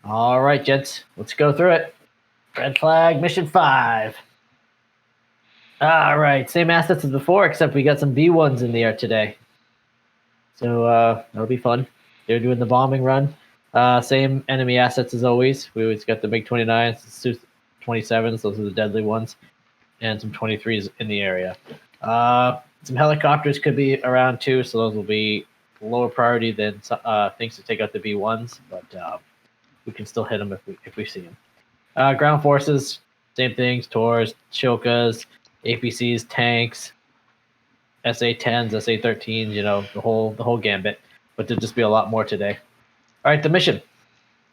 All right, gents, let's go through it. Red flag, mission 5. All right, same assets as before, except we got some B1s in the air today. So that'll be fun. They're doing the bombing run. Same enemy assets as always. We always got the big 29s, the 27s, those are the deadly ones, and some 23s in the area. Some helicopters could be around too, so those will be lower priority than things to take out the B1s, but we can still hit them if we see them. Ground forces, same things: Tors, Chokas, APCs, tanks, SA-10s, SA-13s. You know, the whole gambit. But there'll just be a lot more today. All right, the mission: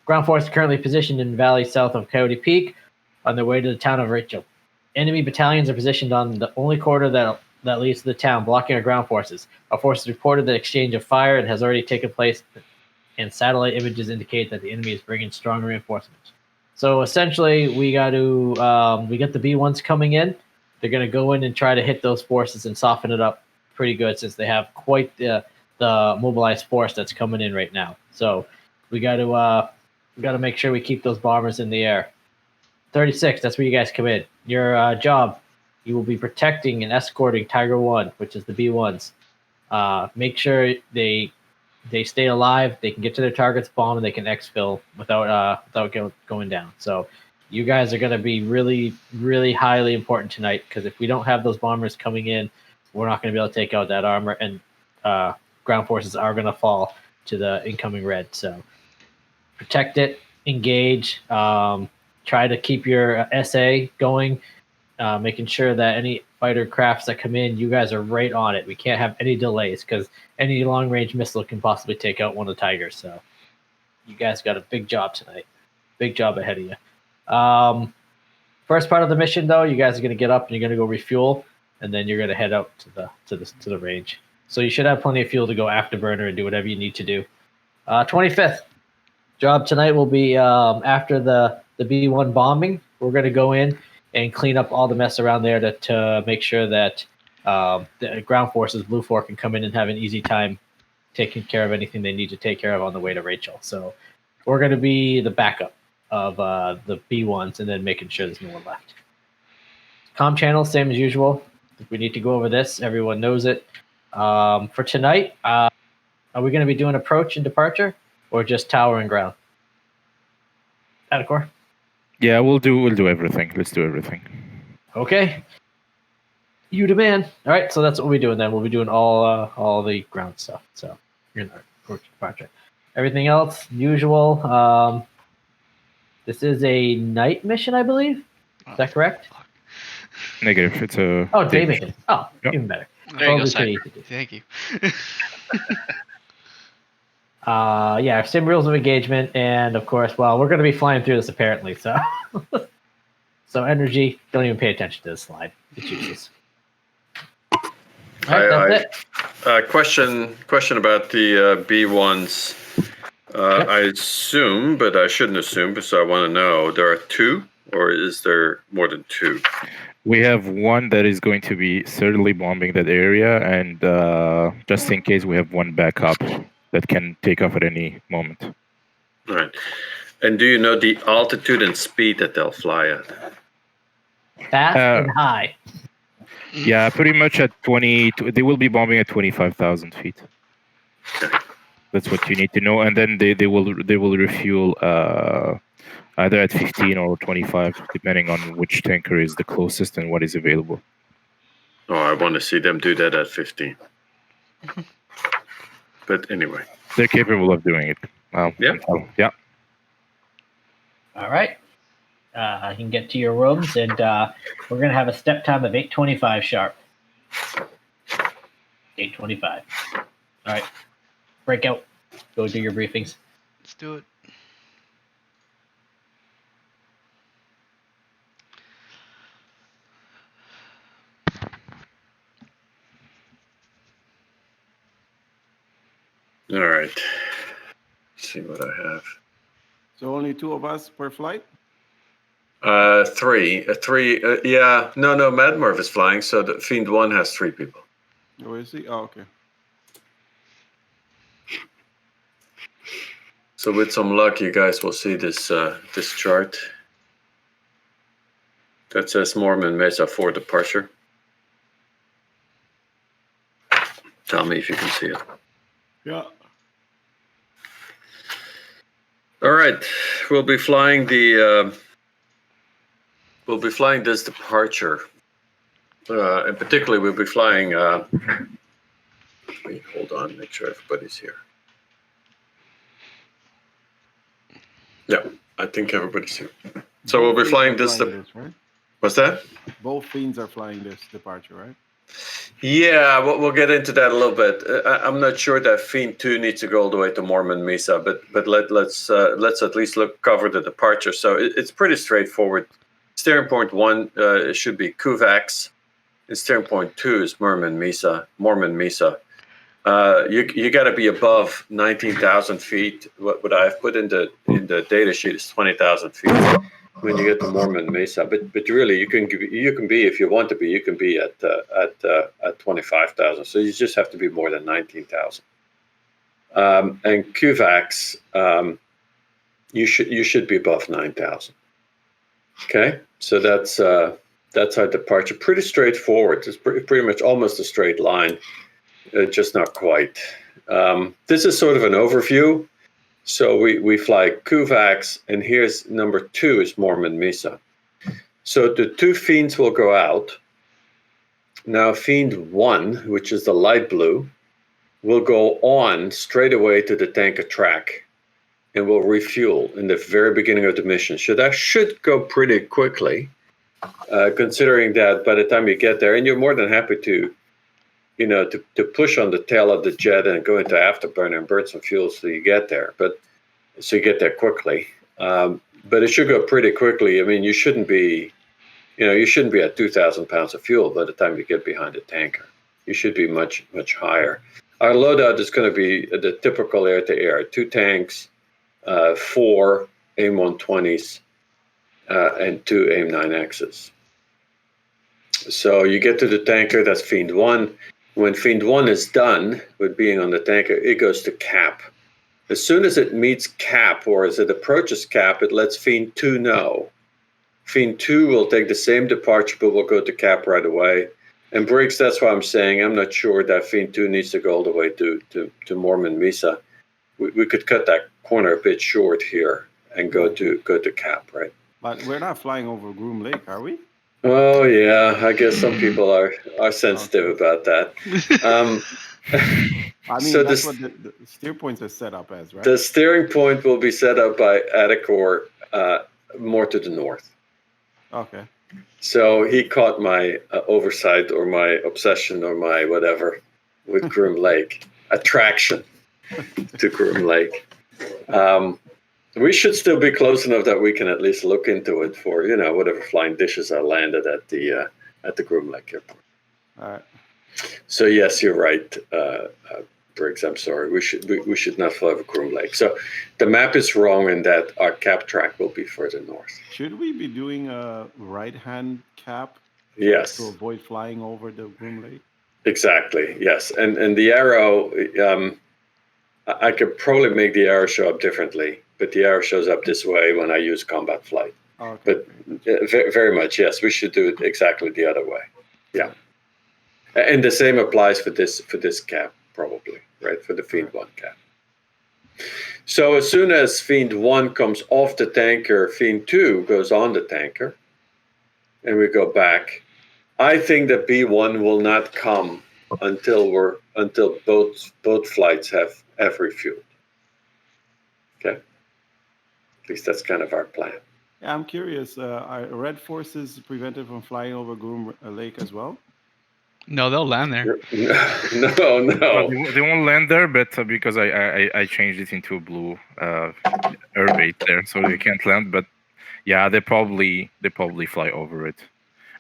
ground force currently positioned in valley south of Coyote Peak, on their way to the town of Rachel. Enemy battalions are positioned on the only corridor that leads to the town, blocking our ground forces. Our forces reported the exchange of fire and has already taken place, and satellite images indicate that the enemy is bringing strong reinforcements. So essentially, we get the B1s coming in. They're going to go in and try to hit those forces and soften it up pretty good, since they have quite the mobilized force that's coming in right now. So we got to make sure we keep those bombers in the air. 36, that's where you guys come in. Your job, you will be protecting and escorting Tiger 1, which is the B1s. Make sure they stay alive, they can get to their targets, bomb, and they can exfil without going down. So you guys are going to be really, really highly important tonight, because if we don't have those bombers coming in, we're not going to be able to take out that armor, and ground forces are going to fall to the incoming red. So protect it, engage, try to keep your SA going, making sure that any fighter crafts that come in, you guys are right on it. We can't have any delays, because any long-range missile can possibly take out one of the Tigers. So you guys got a big job tonight. Big job ahead of you. First part of the mission, though, you guys are going to get up and you're going to go refuel, and then you're going to head out to the range. So you should have plenty of fuel to go afterburner and do whatever you need to do. 25th job tonight will be after the B1 bombing. We're going to go in and clean up all the mess around there to make sure that the ground forces, Blue Fork, can come in and have an easy time taking care of anything they need to take care of on the way to Rachel. So we're going to be the backup of the B1s, and then making sure there's no one left. Comm channel, same as usual. If we need to go over this, everyone knows it. For tonight, are we going to be doing approach and departure, or just tower and ground? Atacor? Yeah, we'll do everything. Let's do everything. Okay. You demand. All right, so that's what we're doing then. We'll be doing all the ground stuff. So you're gonna approach departure. Everything else, usual. This is a night mission, I believe. Is that correct? Negative. It's a day mission. Oh, yep. Even better. There you go, Cypher. Thank you. Yeah, same rules of engagement, and of course, well, we're going to be flying through this apparently, so so energy. Don't even pay attention to this slide. It's useless. All right, that's it. Question about the B1s. Yep. I assume, but I shouldn't assume, so I want to know, there are 2, or is there more than 2? We have one that is going to be certainly bombing that area, and just in case, we have one backup that can take off at any moment. All right. And do you know the altitude and speed that they'll fly at? Fast and high. Yeah, pretty much at 20. They will be bombing at 25,000 feet. Okay. That's what you need to know, and then they will refuel either at 15 or 25, depending on which tanker is the closest and what is available. Oh, I want to see them do that at 15. But anyway, they're capable of doing it. Yeah. All right. You can get to your rooms, and we're going to have a step time of 8:25 sharp. 8:25. All right. Break out. Go do your briefings. Let's do it. All right. Let's see what I have. So only 2 of us per flight? 3. Yeah. No, Madmorph is flying, so the Fiend 1 has 3 people. Where is he? Oh, okay. So with some luck, you guys will see this this chart that says Mormon Mesa for departure. Tell me if you can see it. Yeah. All right, we'll be flying the. We'll be flying this departure, and particularly we'll be flying. Wait, hold on, make sure everybody's here. Yeah, I think everybody's here. So we'll be flying this. Right? What's that? Both fiends are flying this departure, right? Yeah, we'll get into that a little bit. I'm not sure that Fiend 2 needs to go all the way to Mormon Mesa, but let's at least cover the departure. So it's pretty straightforward. Steering point 1 should be Kuvax, and steering point 2 is Mormon Mesa. You got to be above 19,000 feet. What I've put in the data sheet is 20,000 feet when you get to Mormon Mesa. But really, you can be, if you want to be, you can be at 25,000. So you just have to be more than 19,000. And Kuvax, you should be above 9,000. Okay, so that's our departure. Pretty straightforward. It's pretty much almost a straight line. Just not quite. This is sort of an overview. So we fly Kuvax, and here's number 2 is Mormon Mesa. So the 2 fiends will go out. Now Fiend 1, which is the light blue, will go on straight away to the tanker track and will refuel in the very beginning of the mission. So that should go pretty quickly, considering that by the time you get there, and you're more than happy to push on the tail of the jet and go into afterburner and burn some fuel so you get there. So you get there quickly. But it should go pretty quickly. I mean, you shouldn't be at 2,000 pounds of fuel by the time you get behind the tanker. You should be much, much higher. Our loadout is going to be the typical air-to-air, 2 tanks, 4 AIM-120s, and 2 AIM-9Xs. So you get to the tanker, that's Fiend 1. When Fiend 1 is done with being on the tanker, it goes to cap. As soon as it meets cap, or as it approaches cap, it lets Fiend 2 know. Fiend 2 will take the same departure, but will go to cap right away. And Briggs, that's why I'm saying I'm not sure that Fiend 2 needs to go all the way to Mormon Mesa. We could cut that corner a bit short here and go to cap, right? But we're not flying over Groom Lake, are we? Oh yeah, I guess some people are sensitive about that. I mean, so that's what the steer points are set up as, right? The steering point will be set up by Adacor more to the north. Okay. So he caught my oversight or my obsession or my whatever with Groom Lake, attraction to Groom Lake. We should still be close enough that we can at least look into it for, whatever flying dishes are landed at the Groom Lake Airport. All right. So yes, you're right, Briggs. I'm sorry. We should not fly over Groom Lake. So the map is wrong in that our cap track will be further north. Should we be doing a right-hand cap? Yes. To avoid flying over the Groom Lake? Exactly. Yes. And the arrow, I could probably make the arrow show up differently, but the arrow shows up this way when I use combat flight. Okay. But very much, yes, we should do it exactly the other way. Yeah. And the same applies for this cap, probably, right? For the Fiend 1 cap. So as soon as Fiend 1 comes off the tanker, Fiend 2 goes on the tanker, and we go back. I think that B1 will not come until both flights have refueled. Okay. At least that's kind of our plan. Yeah, I'm curious. Are Red Forces prevented from flying over Groom Lake as well? No, they'll land there. No. They won't land there, but because I changed it into a blue airbase there, so they can't land. But yeah, they probably fly over it.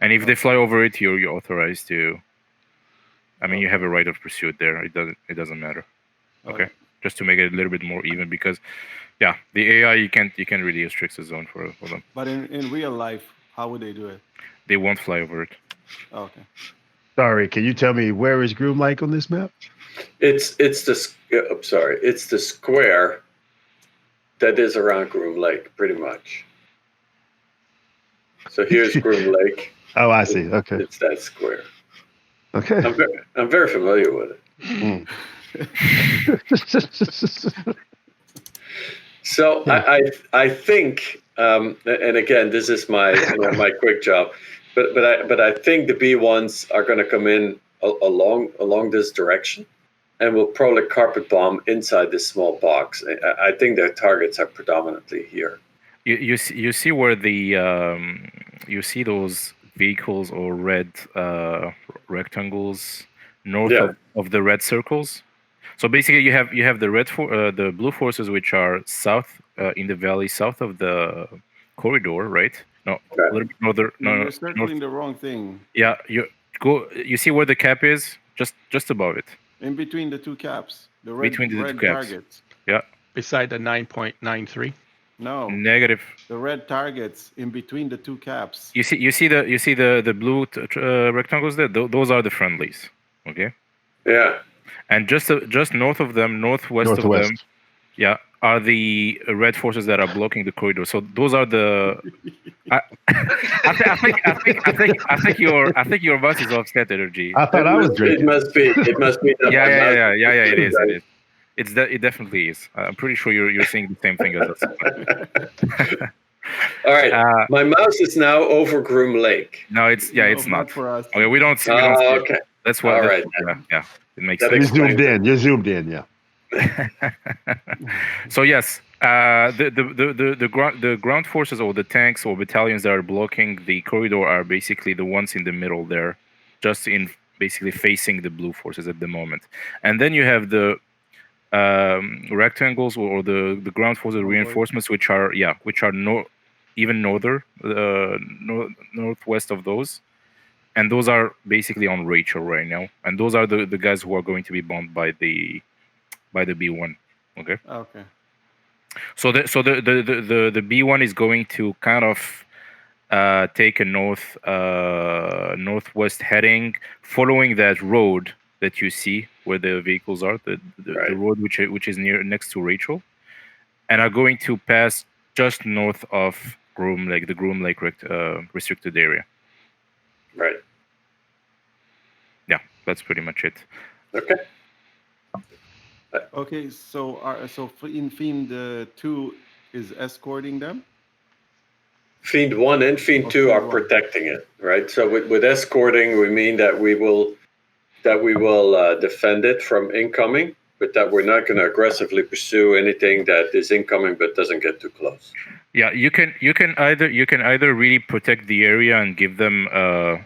And if they fly over it, you're authorized to. I mean, you have a right of pursuit there. It doesn't matter. Okay, just to make it a little bit more even, because yeah, the AI you can't really restrict the zone for them. But in real life, how would they do it? They won't fly over it. Okay. Sorry, can you tell me where is Groom Lake on this map? It's the square that is around Groom Lake, pretty much. So here's Groom Lake. Oh, I see. Okay. It's that square. Okay. I'm very familiar with it. Mm. So I think, and again, this is my my quick job, but I think the B1s are going to come in along this direction, and will probably carpet bomb inside this small box. I think their targets are predominantly here. You see where the you see those vehicles or red rectangles north of the red circles. So basically, you have the blue forces, which are south in the valley, south of the corridor, right? No, a little bit northern. No, You're circling the wrong thing. Yeah, you go. You see where the cap is? Just above it. In between the two caps, the red, Between the red two caps. targets. Yeah. Beside the 9.93. No. Negative. The red targets in between the two caps. You see the blue rectangles there. Those are the friendlies. Okay. Yeah. And just north of them, northwest of them, yeah, are the red forces that are blocking the corridor. So those are the. I think your bus is offset energy. I thought I was drinking. It must be. Yeah. It is. It definitely is. I'm pretty sure you're seeing the same thing as us. All right. My mouse is now over Groom Lake. No, it's not. For us. Okay, we don't see. Okay. That's why. All right. Yeah. It makes That sense. You're zoomed in, yeah. So yes, the ground forces or the tanks or battalions that are blocking the corridor are basically the ones in the middle there, just in basically facing the blue forces at the moment. And then you have the rectangles or the ground forces reinforcements, which are even northwest of those. And those are basically on Rachel right now, and those are the guys who are going to be bombed by the B1. Okay. Okay. So the B1 is going to kind of take a northwest heading, following that road that you see where the vehicles are, the road which is next to Rachel, and are going to pass just north of Groom Lake, the Groom Lake restricted area. Right. Yeah, that's pretty much it. Okay. Okay, so in Fiend 2 is escorting them? Fiend 1 and Fiend 2 are protecting it, right? So with escorting, we mean that we will defend it from incoming, but that we're not going to aggressively pursue anything that is incoming but doesn't get too close. Yeah, you can either really protect the area and give them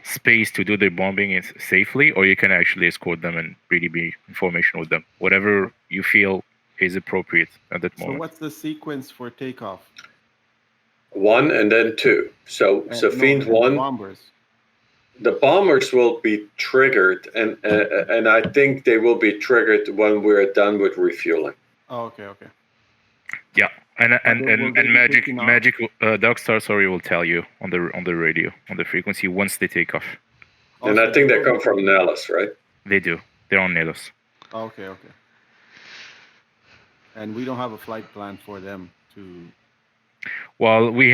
space to do their bombing safely, or you can actually escort them and really be in formation with them. Whatever you feel is appropriate at that moment. So what's the sequence for takeoff? 1 and then 2. So Fiend 1. The bombers will be triggered, and I think they will be triggered when we're done with refueling. Oh, okay. Yeah, and magic Darkstar, will tell you on the radio, on the frequency once they take off. And I think they come from Nellis, right? They do. They're on Nellis. Okay. And we don't have a flight plan for them to. Well, we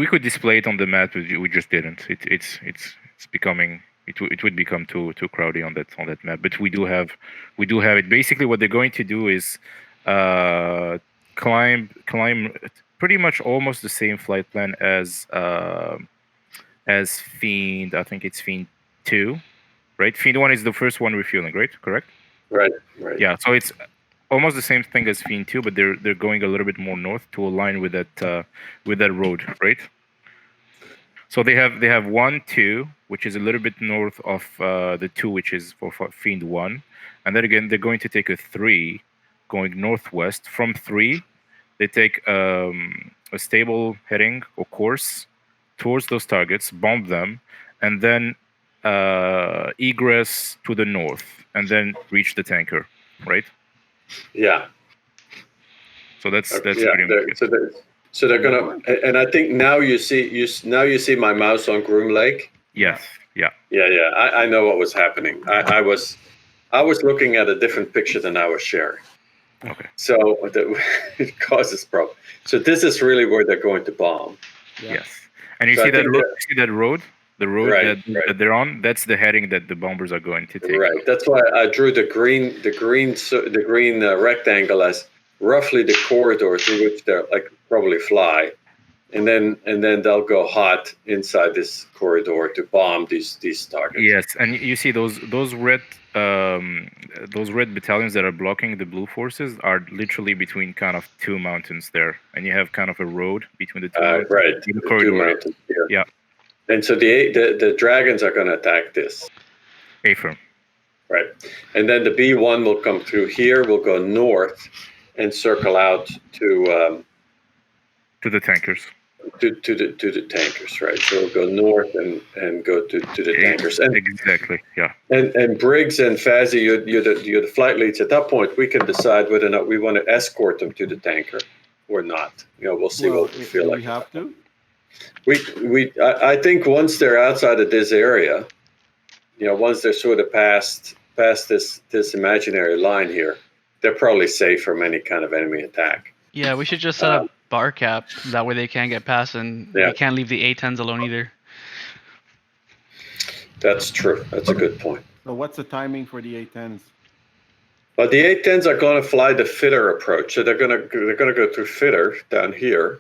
could display it on the map, but we just didn't. It's becoming. It would become too crowded on that map. But we do have it. Basically, what they're going to do is climb pretty much almost the same flight plan as Fiend. I think it's Fiend 2, right? Fiend 1 is the first one refueling, right? Correct? Right. Yeah. So it's almost the same thing as Fiend 2, but they're going a little bit more north to align with that road, right? So they have 1, 2, which is a little bit north of the 2, which is for Fiend 1, and then again they're going to take a 3, going northwest. From 3, they take a stable heading or course towards those targets, bomb them, and then egress to the north, and then reach the tanker, right? Yeah. So that's pretty much it. So they're gonna, and I think now you see my mouse on Groom Lake. Yes. Yeah. I know what was happening. I was looking at a different picture than I was sharing. Okay. So it causes problem. So this is really where they're going to bomb. Yeah. Yes. And you So I see that think road? See that road? The road Right, that, right. that they're on. That's the heading that the bombers are going to take. Right. That's why I drew the green rectangle as roughly the corridor through which they're like probably fly, and then they'll go hot inside this corridor to bomb these targets. Yes, and you see those red battalions that are blocking the blue forces are literally between kind of two mountains there, and you have kind of a road between the two mountains. Right. The The corridor. two mountains here. Yeah. And so the dragons are going to attack this. A-firm. Right. And then the B1 will come through here, will go north and circle out to To the tankers. the tankers, right? So we'll go north and go to the tankers. And Exactly. Yeah. and Briggs and Fazzy, you're the flight leads. At that point, we can decide whether or not we want to escort them to the tanker or not. We'll see Well, what we feel do like. we have to? I think once they're outside of this area, once they're sort of past this imaginary line here, they're probably safe from any kind of enemy attack. Yeah, we should just set up bar cap. That way they can't get past, and Yeah. we can't leave the A10s alone either. That's true. That's a good point. So what's the timing for the A10s? But the A10s are going to fly the fitter approach, so they're going to go through fitter down here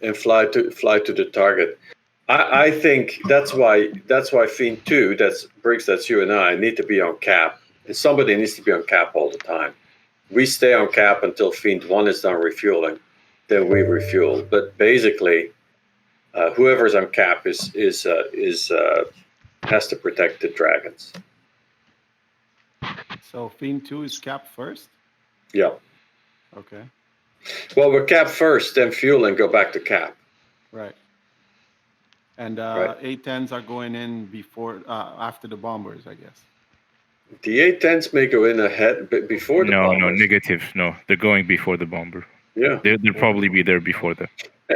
and fly to the target. I think that's why Fiend 2, that's Briggs, that's you and I, need to be on cap, and somebody needs to be on cap all the time. We stay on cap until Fiend 1 is done refueling, then we refuel. But basically, whoever's on cap has to protect the dragons. So Fiend 2 is cap first? Yeah. Okay. Well, we're cap first, then fuel and go back to cap. Right. And Right. A10s are going in after the bombers, I guess. The A10s may go in ahead before the No, bombers. negative. No, they're going before the bomber. Yeah. They'll probably be there before them.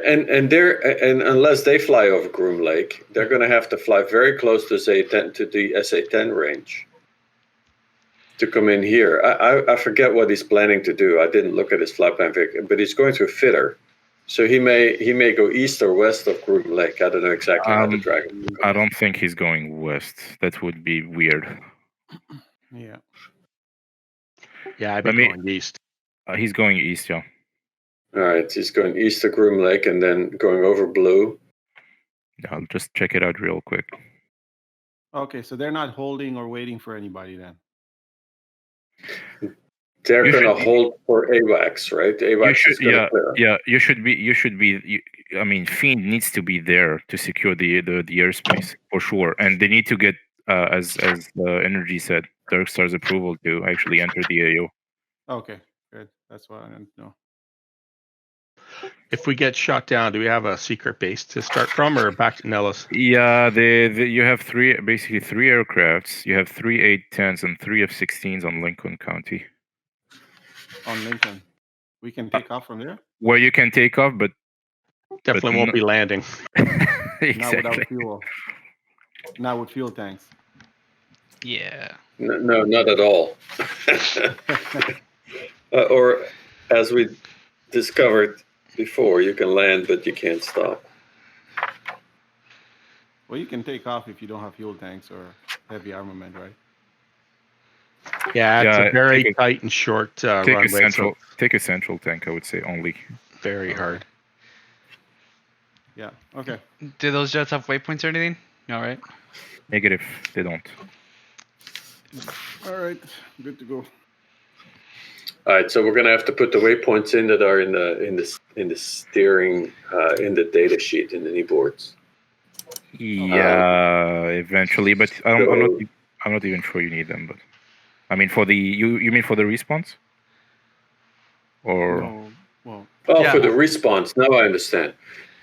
And unless they fly over Groom Lake, they're going to have to fly very close to the SA-10 range to come in here. I forget what he's planning to do. I didn't look at his flight plan, but he's going through Fitter, so he may go east or west of Groom Lake. I don't know exactly how the dragon. I don't think he's going west. That would be weird. Yeah. Yeah, I'd be going east. He's going east, yeah. All right, he's going east of Groom Lake and then going over Blue. I'll just check it out real quick. Okay, so they're not holding or waiting for anybody then. They're You going to should- hold for AWACS, right? AWACS is going to clear. Yeah. You should be. I mean, Fiend needs to be there to secure the airspace for sure, and they need to get as Energy said, Darkstar's approval to actually enter the AO. Okay, good. That's what I didn't know. If we get shot down, do we have a secret base to start from, or back to Nellis? Yeah, you have basically three aircrafts. You have 3 A-10s and 3 F-16s on Lincoln County, On Lincoln. We can take off from there? where you can take off, but Definitely won't be landing. Not exactly. without fuel. Not with fuel tanks. Yeah. No, not at all. Or as we discovered before, you can land, but you can't stop. Well, you can take off if you don't have fuel tanks or heavy armament, right? Yeah, it's Yeah, a very take tight and short Take runway. take a central tank, I would say only. Very hard. Yeah. Okay. Do those jets have waypoints or anything? All right. Negative, they don't. All right. Good to go. All right, so we're going to have to put the waypoints in that are in the steering in the data sheet in the keyboards. Yeah, eventually, but I'm not even sure you need them. But I mean, for the you mean for the response? Or No, well, Oh, Yeah. for the response. Now I understand.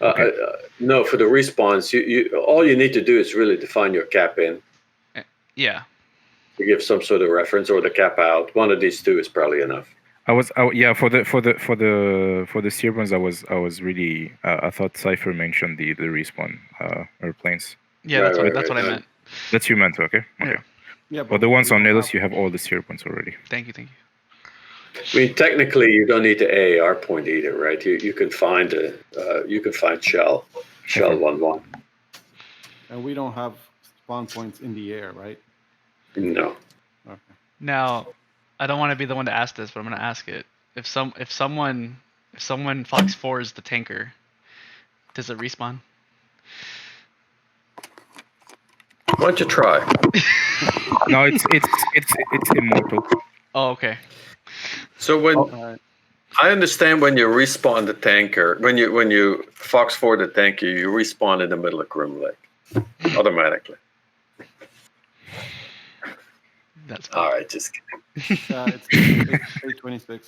Okay. No, for the response, you all you need to do is really define your cap in Yeah. to give some sort of reference, or the cap out. One of these two is probably enough. yeah, for the Searburns, I was really I thought Cypher mentioned the respawn airplanes. Yeah, Right, that's what I right. meant. That's you meant, okay? Okay. yeah. But the ones on we don't Nellis, have- you have all the Searburns already. Thank you. I mean, technically, you don't need the AAR point either, right? You can find shell 1-1. And we don't have spawn points in the air, right? No. Okay. Now, I don't want to be the one to ask this, but I'm gonna ask it. If someone Fox 4 is the tanker, does it respawn? Why don't you try? No, it's immortal. Oh, okay. So when Alright. I understand when you respawn the tanker, when you Fox 4 the tanker, you respawn in the middle of Grim Lake automatically. That's cool. All right, just kidding. It's 8:26.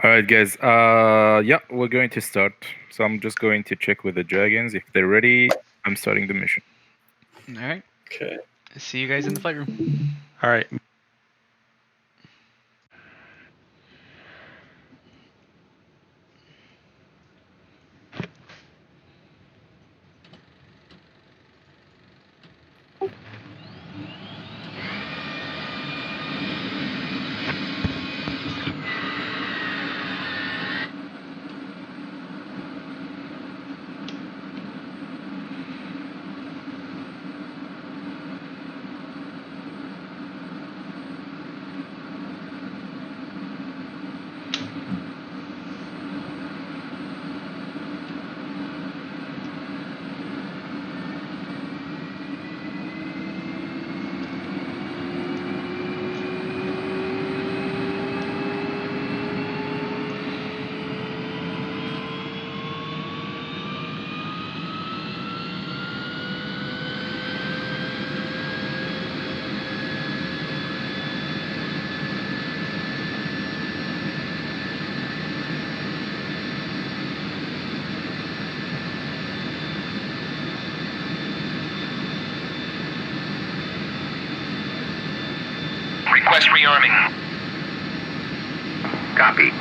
All right, guys. Yeah, we're going to start. So I'm just going to check with the dragons. If they're ready, I'm starting the mission. All right. Okay. See you guys in the flight room. All right. Request rearming. Copy.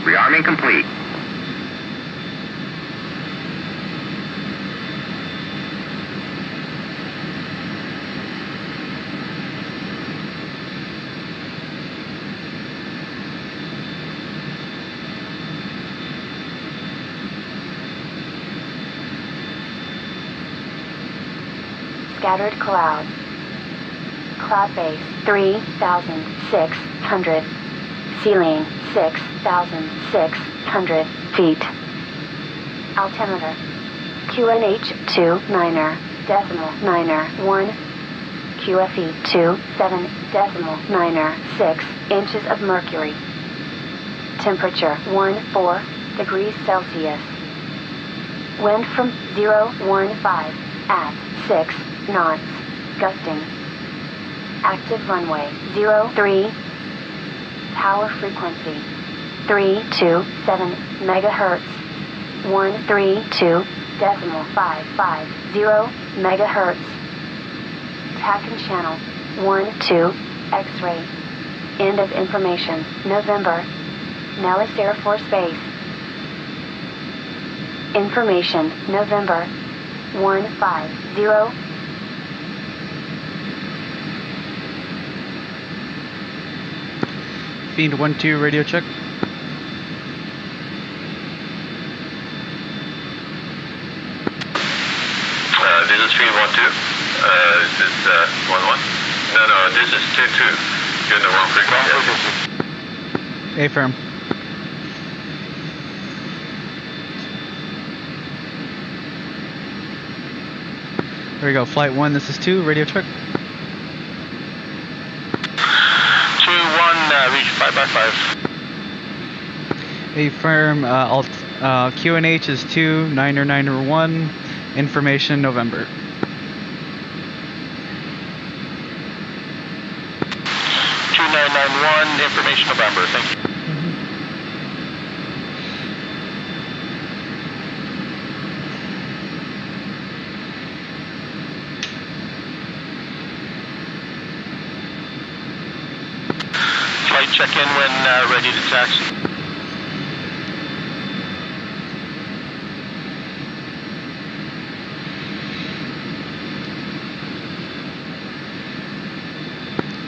Rearming complete. Scattered clouds. Cloud base 3,600. Ceiling 6,600 feet. Altimeter QNH 29er decimal 9er 1. QFE 27 decimal 9er 6 inches of mercury. Temperature 14 degrees Celsius. Wind from 015 at 6 knots, gusting. Active runway 03. Power frequency 327 megahertz. 132.550 megahertz. TAC and channel 12 X-ray. End of information. November. Nellis Air Force Base. Information November 150. Fiend 1-2 radio check. This is Fiend 1-2. This is 1-1. No, this is 2-2. You're in the wrong frequency. Affirm. There we go. Flight 1, this is 2. Radio check. 2-1, reach 5x5. Affirm. QNH is 2. 9er 1. Information November. 1, information November. Thank you. Flight check in when ready to taxi.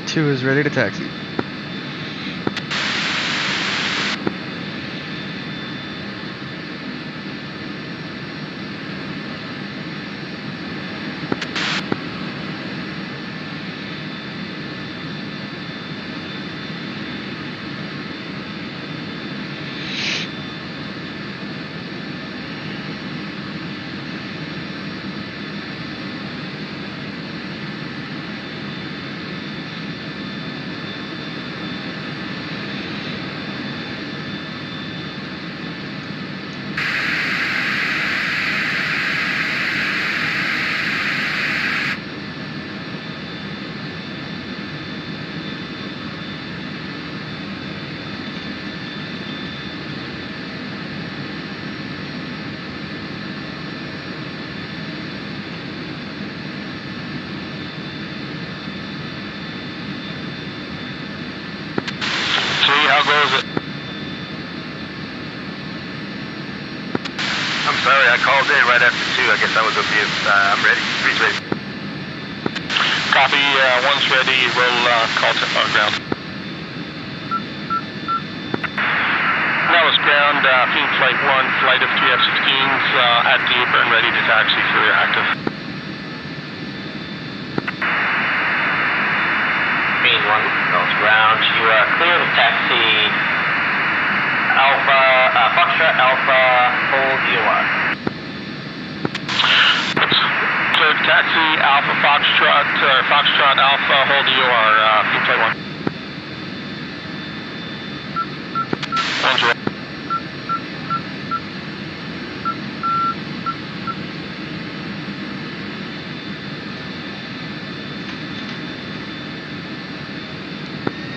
Two is ready to taxi. How goes it? I'm sorry, I called in right after 2. I guess I was on mute. I'm ready. 3's ready. Copy. 1's ready. Roll call to ground. That was ground. Field Flight 1, flight of 3 F-16s at the apron, ready to taxi for active. Main 1, North ground. You are clear to taxi Alpha, Foxtrot Alpha, hold EOR. Clear to taxi Alpha Foxtrot, Foxtrot Alpha, hold EOR, Field Flight 1. 1's ready.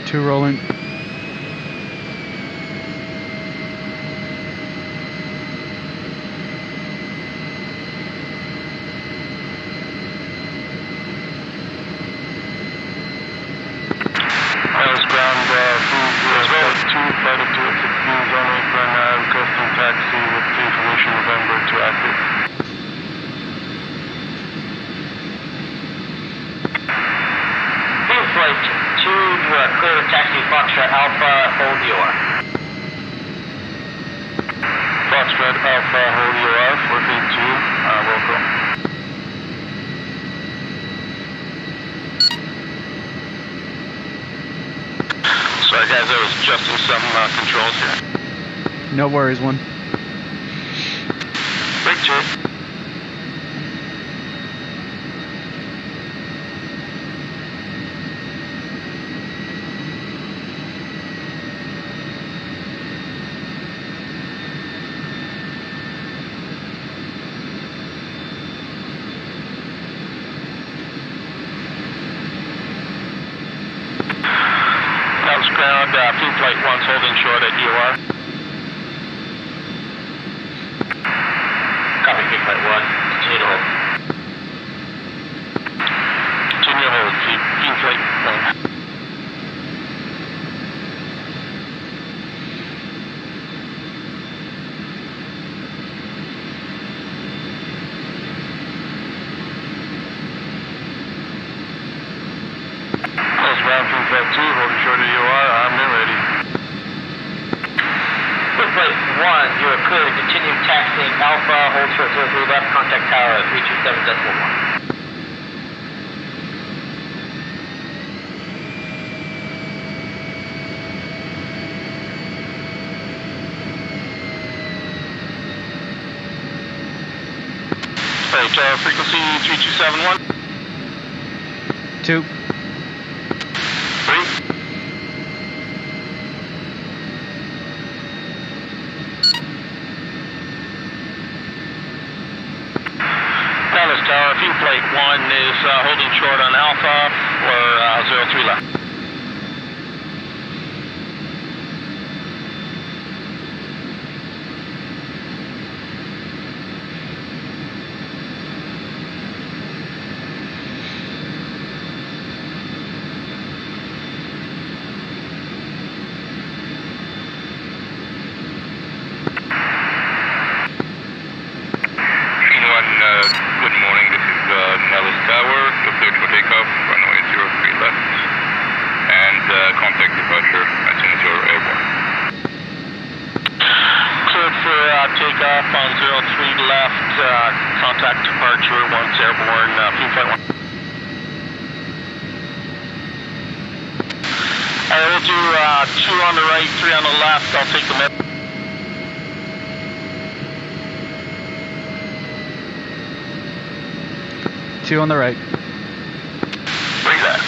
Two rolling. Flight of 2 F-16s on apron, requesting taxi with information November to active. Field Flight 2, you are clear to taxi Foxtrot Alpha, hold EOR. Foxtrot Alpha, hold EOR, 432, roll call. Sorry guys, I was adjusting some controls here. No worries, 1. Break 2. Ground, Field Flight 1's holding short at EOR. Copy, Field Flight 1, continue to hold. Continue to hold, Field Flight 1. Ground, Field Flight 2, holding short at EOR, armed and ready. Field Flight 1, you are clear to continue taxiing Alpha, hold short 03 left, contact tower 327.1. Right, frequency 3271. 2. 3. Dallas Tower, Field Flight 1 is holding short on Alpha for 03 left. left, contact departure, once airborne, fume flight 1. I will do 2 on the right, 3 on the left, I'll take the med. Two on the right. Bring that.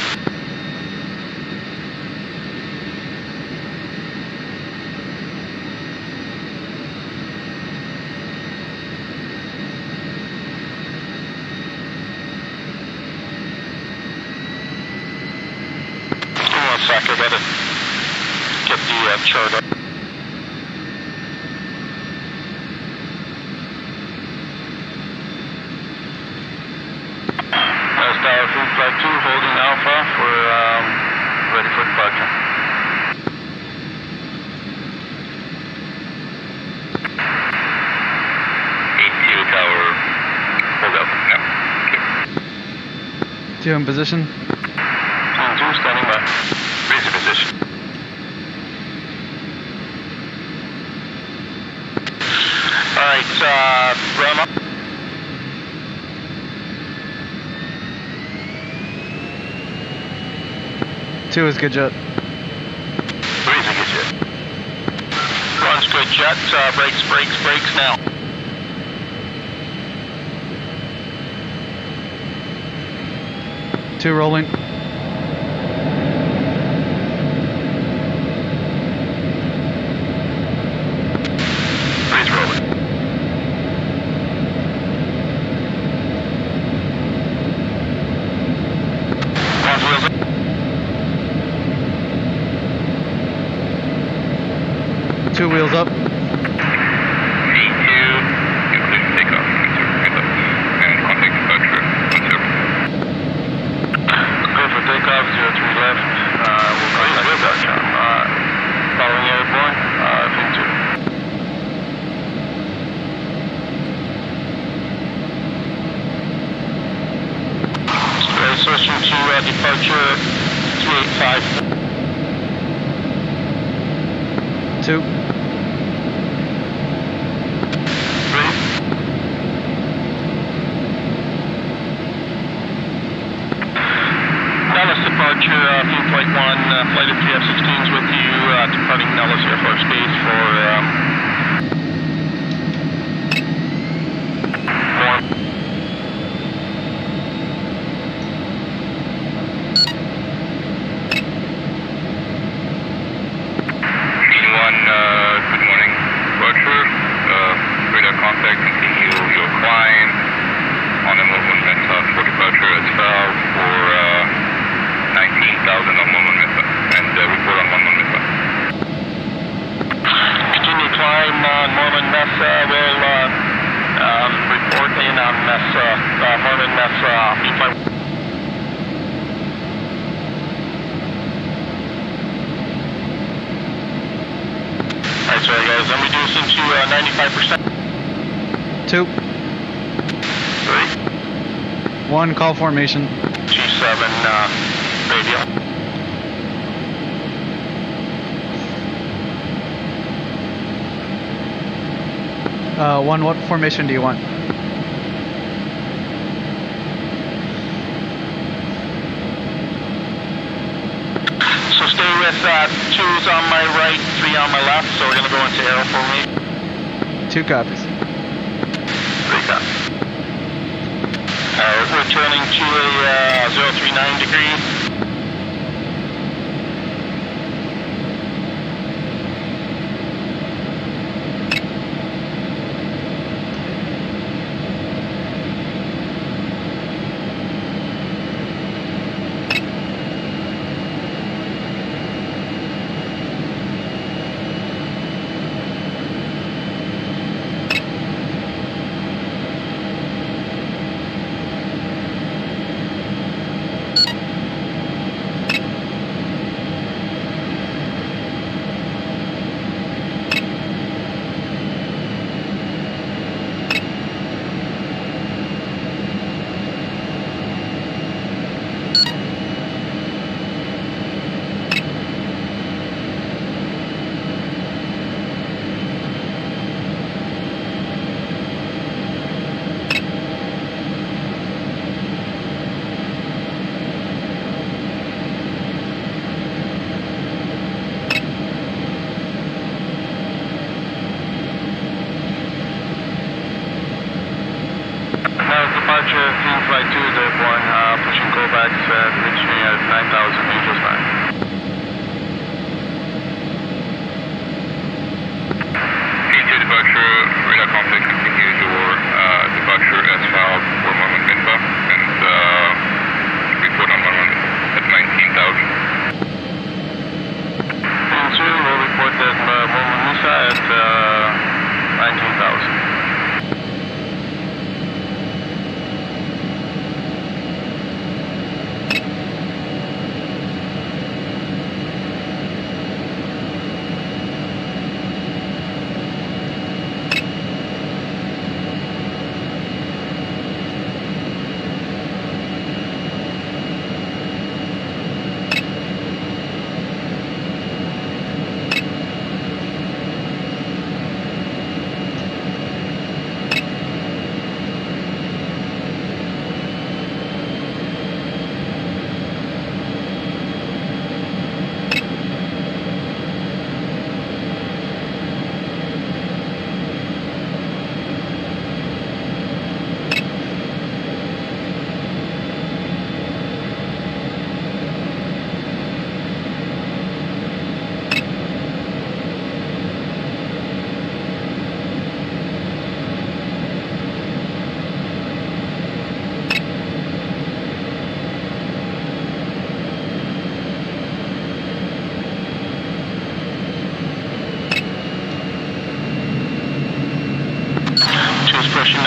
Give me 1 sec, I gotta get the chart up. Fume Flight 2, holding Alpha for ready for departure. E2 tower, hold up. No. 2 in position. 2 standing by. Raise position. Alright, ram up. 2 is good jet. 3 is a good jet. Runs good jet, brakes now. Two rolling. Three's rolling. One's wheels up. Two wheels up. E2, including takeoff, and contact departure, 10. Good for takeoff, 03 left, we'll go ahead with that, following airborne, thing 2. Switching to departure 385. 2. 3. Nellis departure, fume flight 1, flight of 3 F-16s with you, departing Nellis Air Force Base for more. Good morning, departure, radar contact, continue your climb on a movement method for departure as well for 19,000 on movement method, and report on movement method. Continue climb on movement method, we'll report in on movement method, Alright, so guys, I'm reducing to 95%. 2. 3. 1 call formation. G7 radio. One, what formation do you want? So stay with 2's on my right, 3 on my left, so we're going to go into aero formation. 2 copies. 3 copies. Returning to a 039 degree.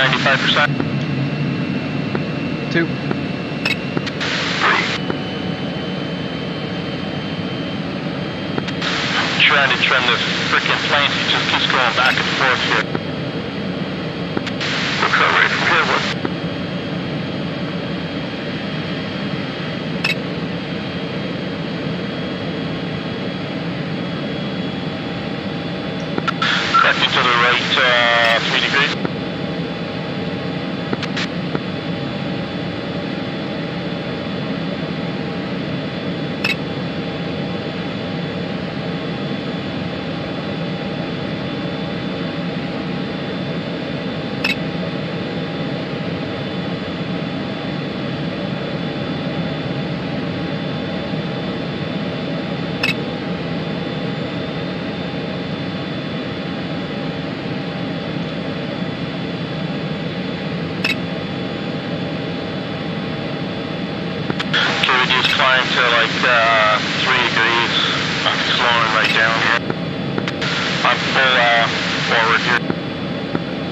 95%. 2. 3. Trying to trim this freaking plane, he just keeps going back and forth here. Looks all right from here, what? Correcting to the right, 3 degrees. Climb to like 3 degrees. I'm slowing right down here. I'm full forward here.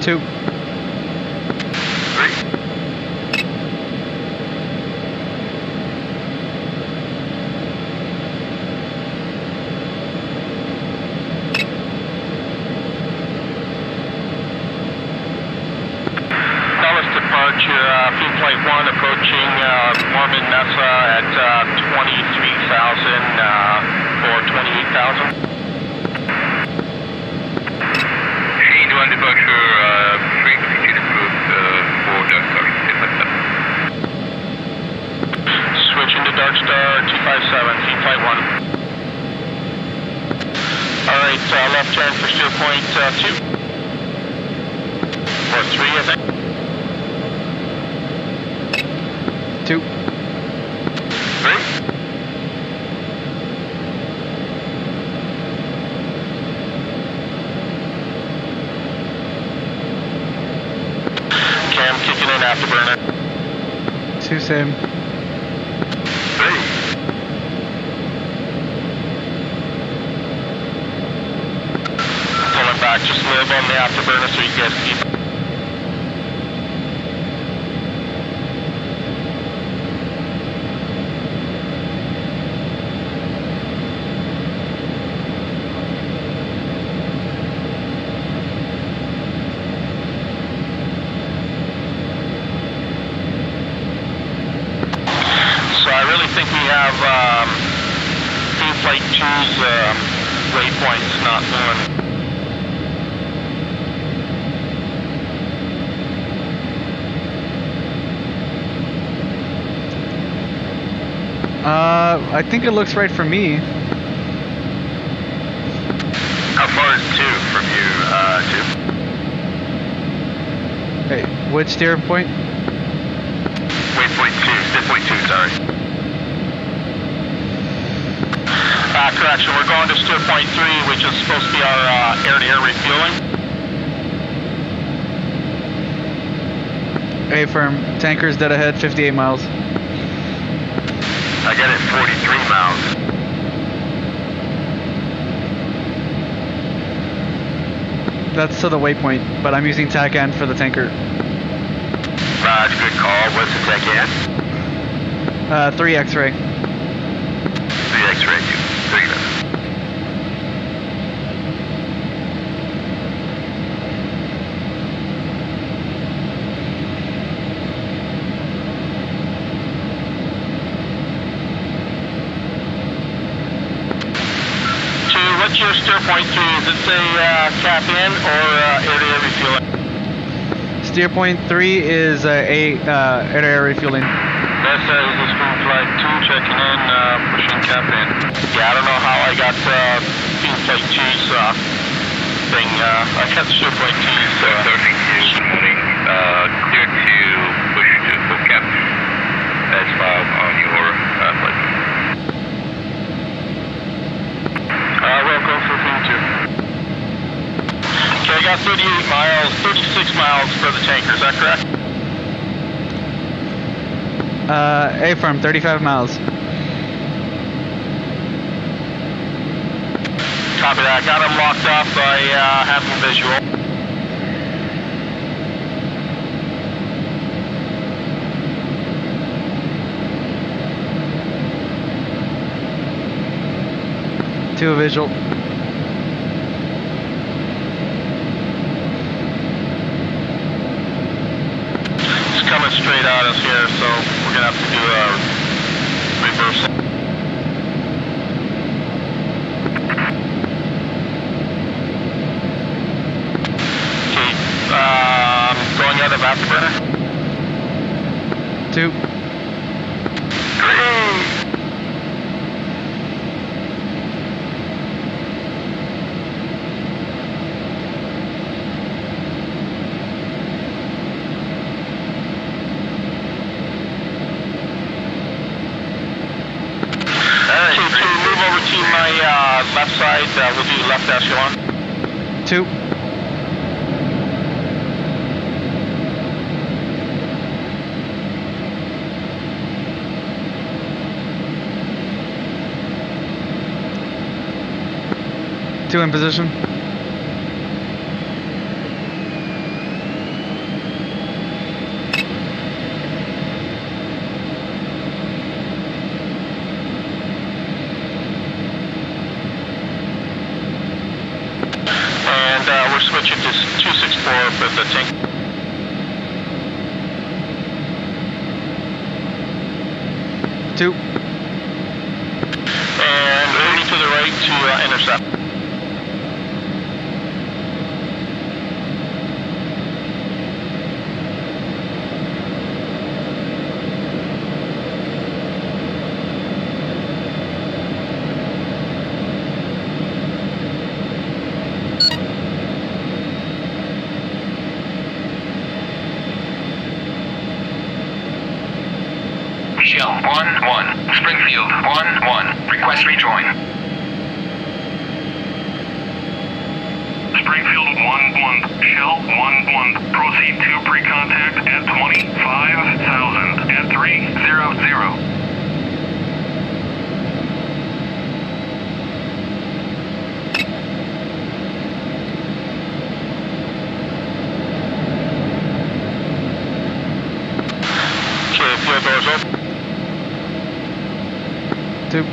2. 3. Dallas departure, Field Flight 1 approaching Mormon Mesa at 23,000 or 28,000. Shane 1 departure, frequency approved for Dark Star 257. Switching to Dark Star 257, Field Flight 1. Alright, left turn for steer point 2. Or 3, I think. 2. 3. Cam kicking in afterburner. 2 same. 3. Pulling back, just live on the afterburner so you guys keep. I think we have Field Flight 2's waypoints not moving. I think it looks right for me. How far is 2 from you, 2? Hey, which steer point? Waypoint 2, steer point 2, sorry. Correction, we're going to steer point 3, which is supposed to be our air-to-air refueling. A firm. Tanker's dead ahead, 58 miles. I get it 43 miles. That's to the waypoint, but I'm using TAC N for the tanker. Raj, good call. What's the tech in? 3 X-ray. 3 X-ray, 3 left. What's your steer point 3? Is it say cap in or air-to-air refueling? Steer point 3 is air-to-air refueling. This is the Spoon Flight 2 checking in, pushing cap in. Yeah, I don't know how I got Spoon Flight 2's thing. I got steer point 2's. Starting to good morning. Clear to push to full cap as filed on your flight. Welcome for thing 2. Okay, I got 38 miles, 36 miles for the tanker, is that correct? A firm, 35 miles. Copy that, got him locked up, I have him visual. 2 visual. He's coming straight at us here, so we're gonna have to do a reversal. Okay, going out of afterburner. 2. Left side, we'll do left echelon. 2. Two in position. We're switching to 264 for the tank. Two. And moving to the right to intercept. Shell 1-1, Springfield 1-1, request rejoin. Springfield 1-1, Shell 1-1, proceed to pre-contact at 25,000 at 300. Okay, fuel doors open. 2.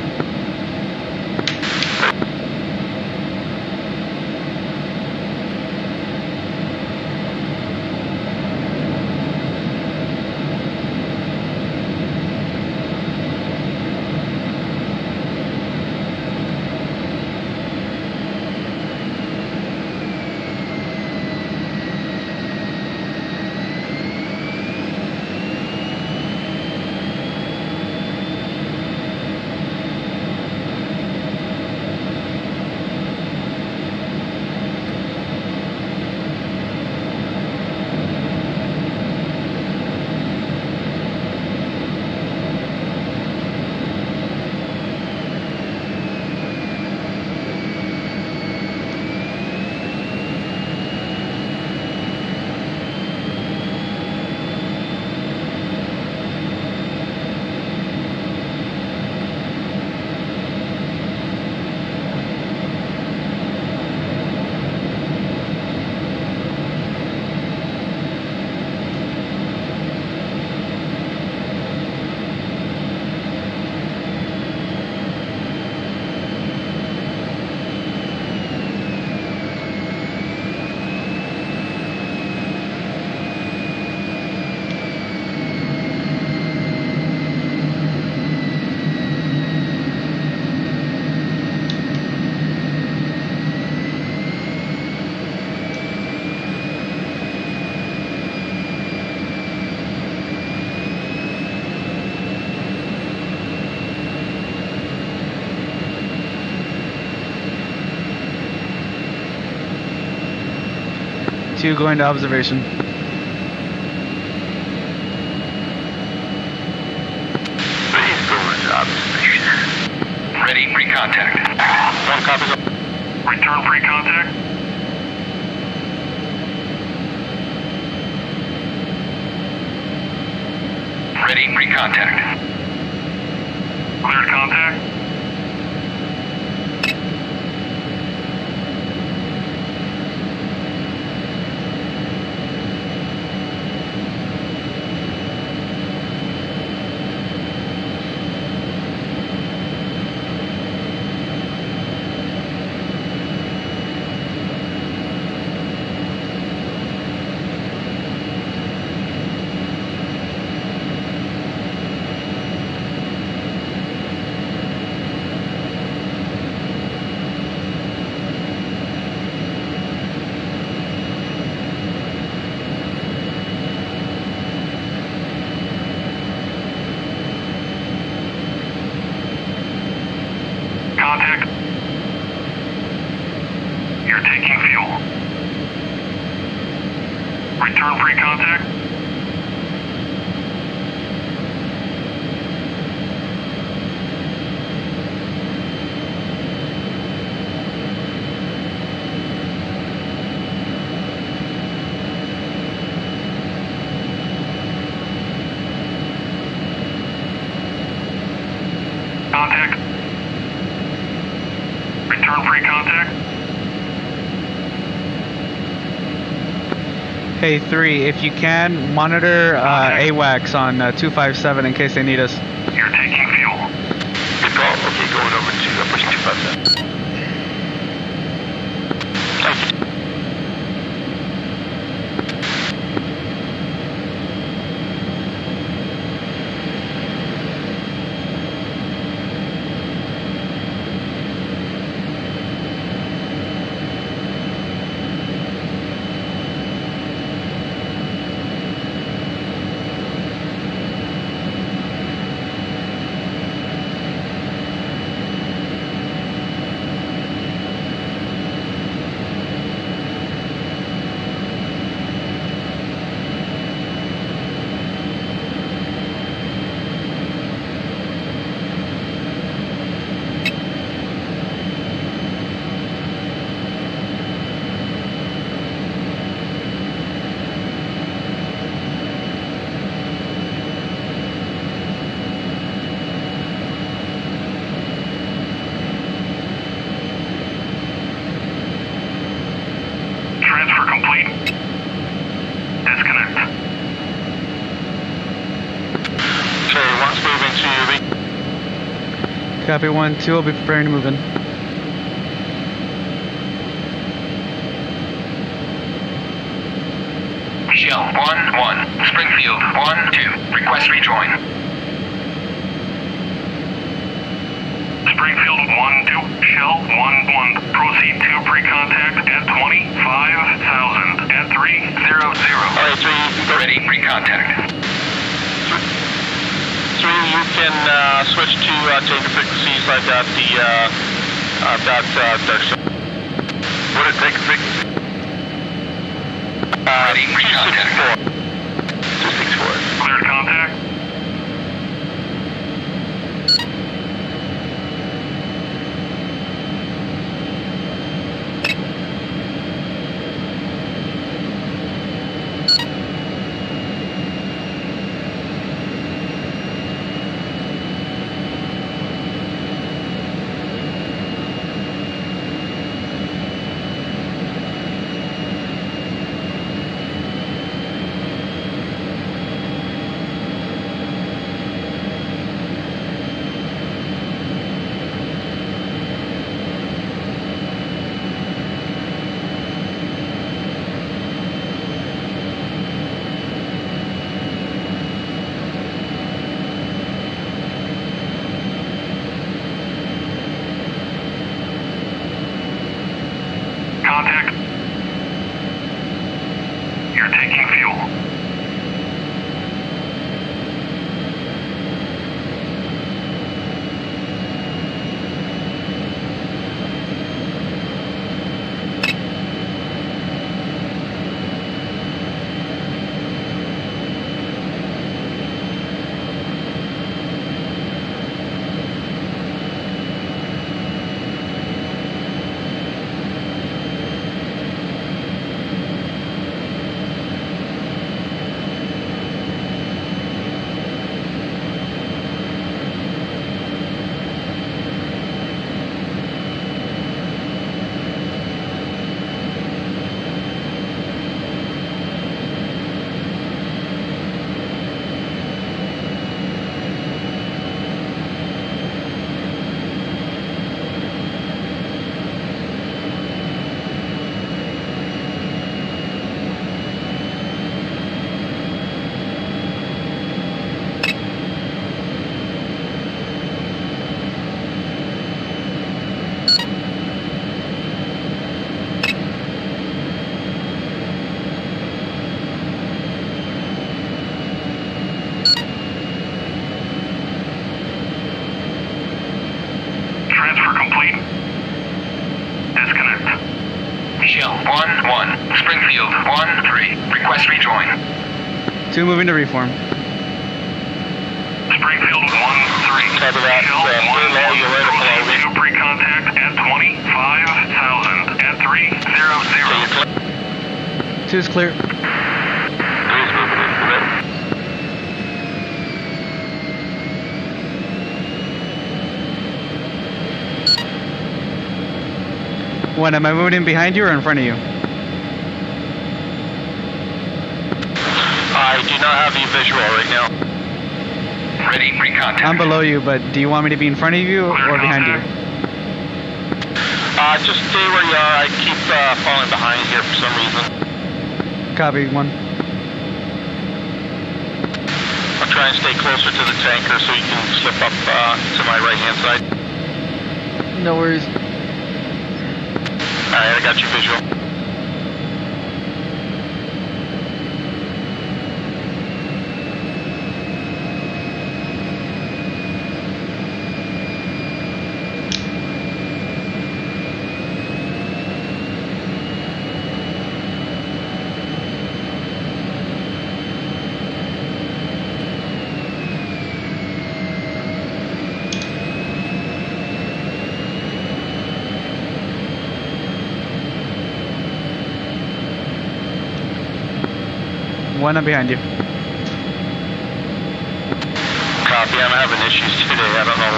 Two going to observation. Please go into observation. Ready, pre-contact. One copies of. Return pre-contact. Ready, pre-contact. Cleared contact. You're taking fuel. Return pre-contact. Contact. Return pre-contact. Hey, 3, if you can, monitor AWACS on 257 in case they need us. You're taking fuel. Good call. Okay, going over to pushing 257. Thank you. Transfer complete. Disconnect. Okay, once moving to Copy 1-2, I'll be preparing to move in. Shell 1-1. Springfield 1-2. Request rejoin. Springfield 1-2. Shell 1-1. Proceed to pre-contact at 25,000 at 300. Alright, 3. Ready, pre-contact. 3, you can switch to taker frequencies like that. What is taker frequency? Ready, pre-contact. 264. Cleared contact. 1-1. Springfield 1-3. Request rejoin. 2 moving to reform. Springfield 1-3. Copy that. Shell Stay low, you're ready to follow me. proceed to pre-contact at 25,000 at 300. 2 is clear. 3's moving in. You ready? One, am I moving in behind you or in front of you? I do not have you visual right now. Ready, pre-contact. I'm below you, but do you want me to be in front of you or behind you? Just stay where you are. I keep falling behind here for some reason. Copy, 1. I'll try and stay closer to the tanker so you can slip up to my right-hand side. No worries. Alright, I got you visual. One, I'm behind you. Copy, I'm having issues today. I don't know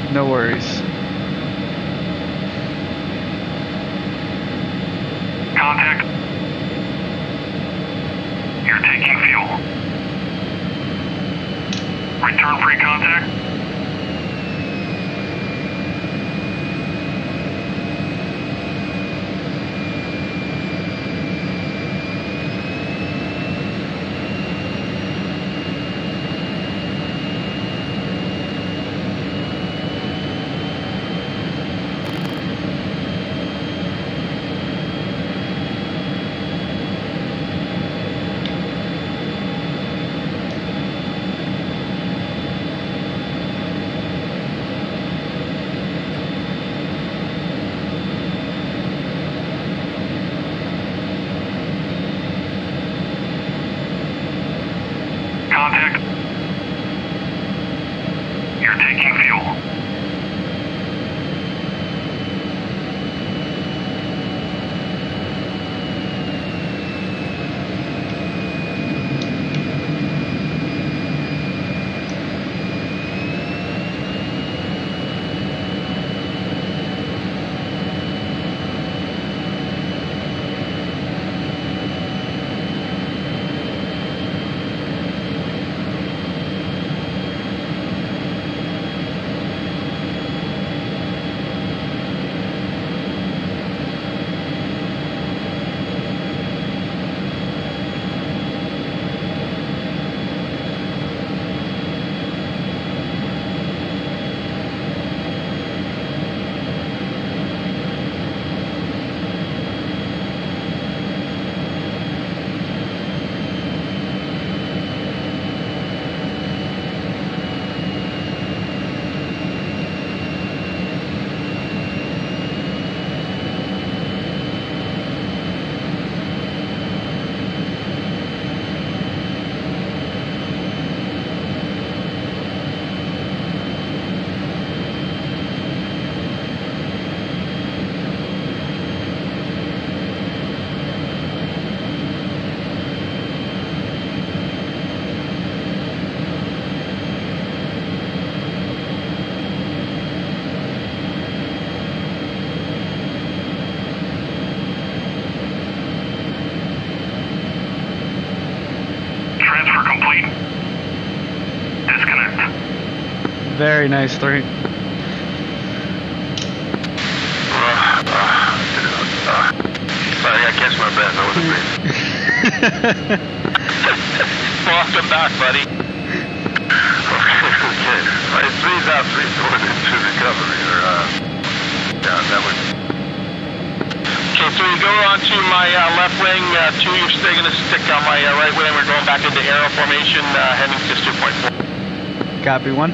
why. No worries. Contact. You're taking fuel. Return pre-contact. Contact. You're taking fuel. Transfer complete. Disconnect. Very nice, 3. Sorry, I catch my breath. I wasn't breathing. Welcome back, buddy. Okay. Alright, 3's out, 3's going into recovery. Yeah, that was... Okay, so you go on to my left wing, 2, you're still going to stick on my right wing. We're going back into arrow formation, heading to 2.4. Copy, 1.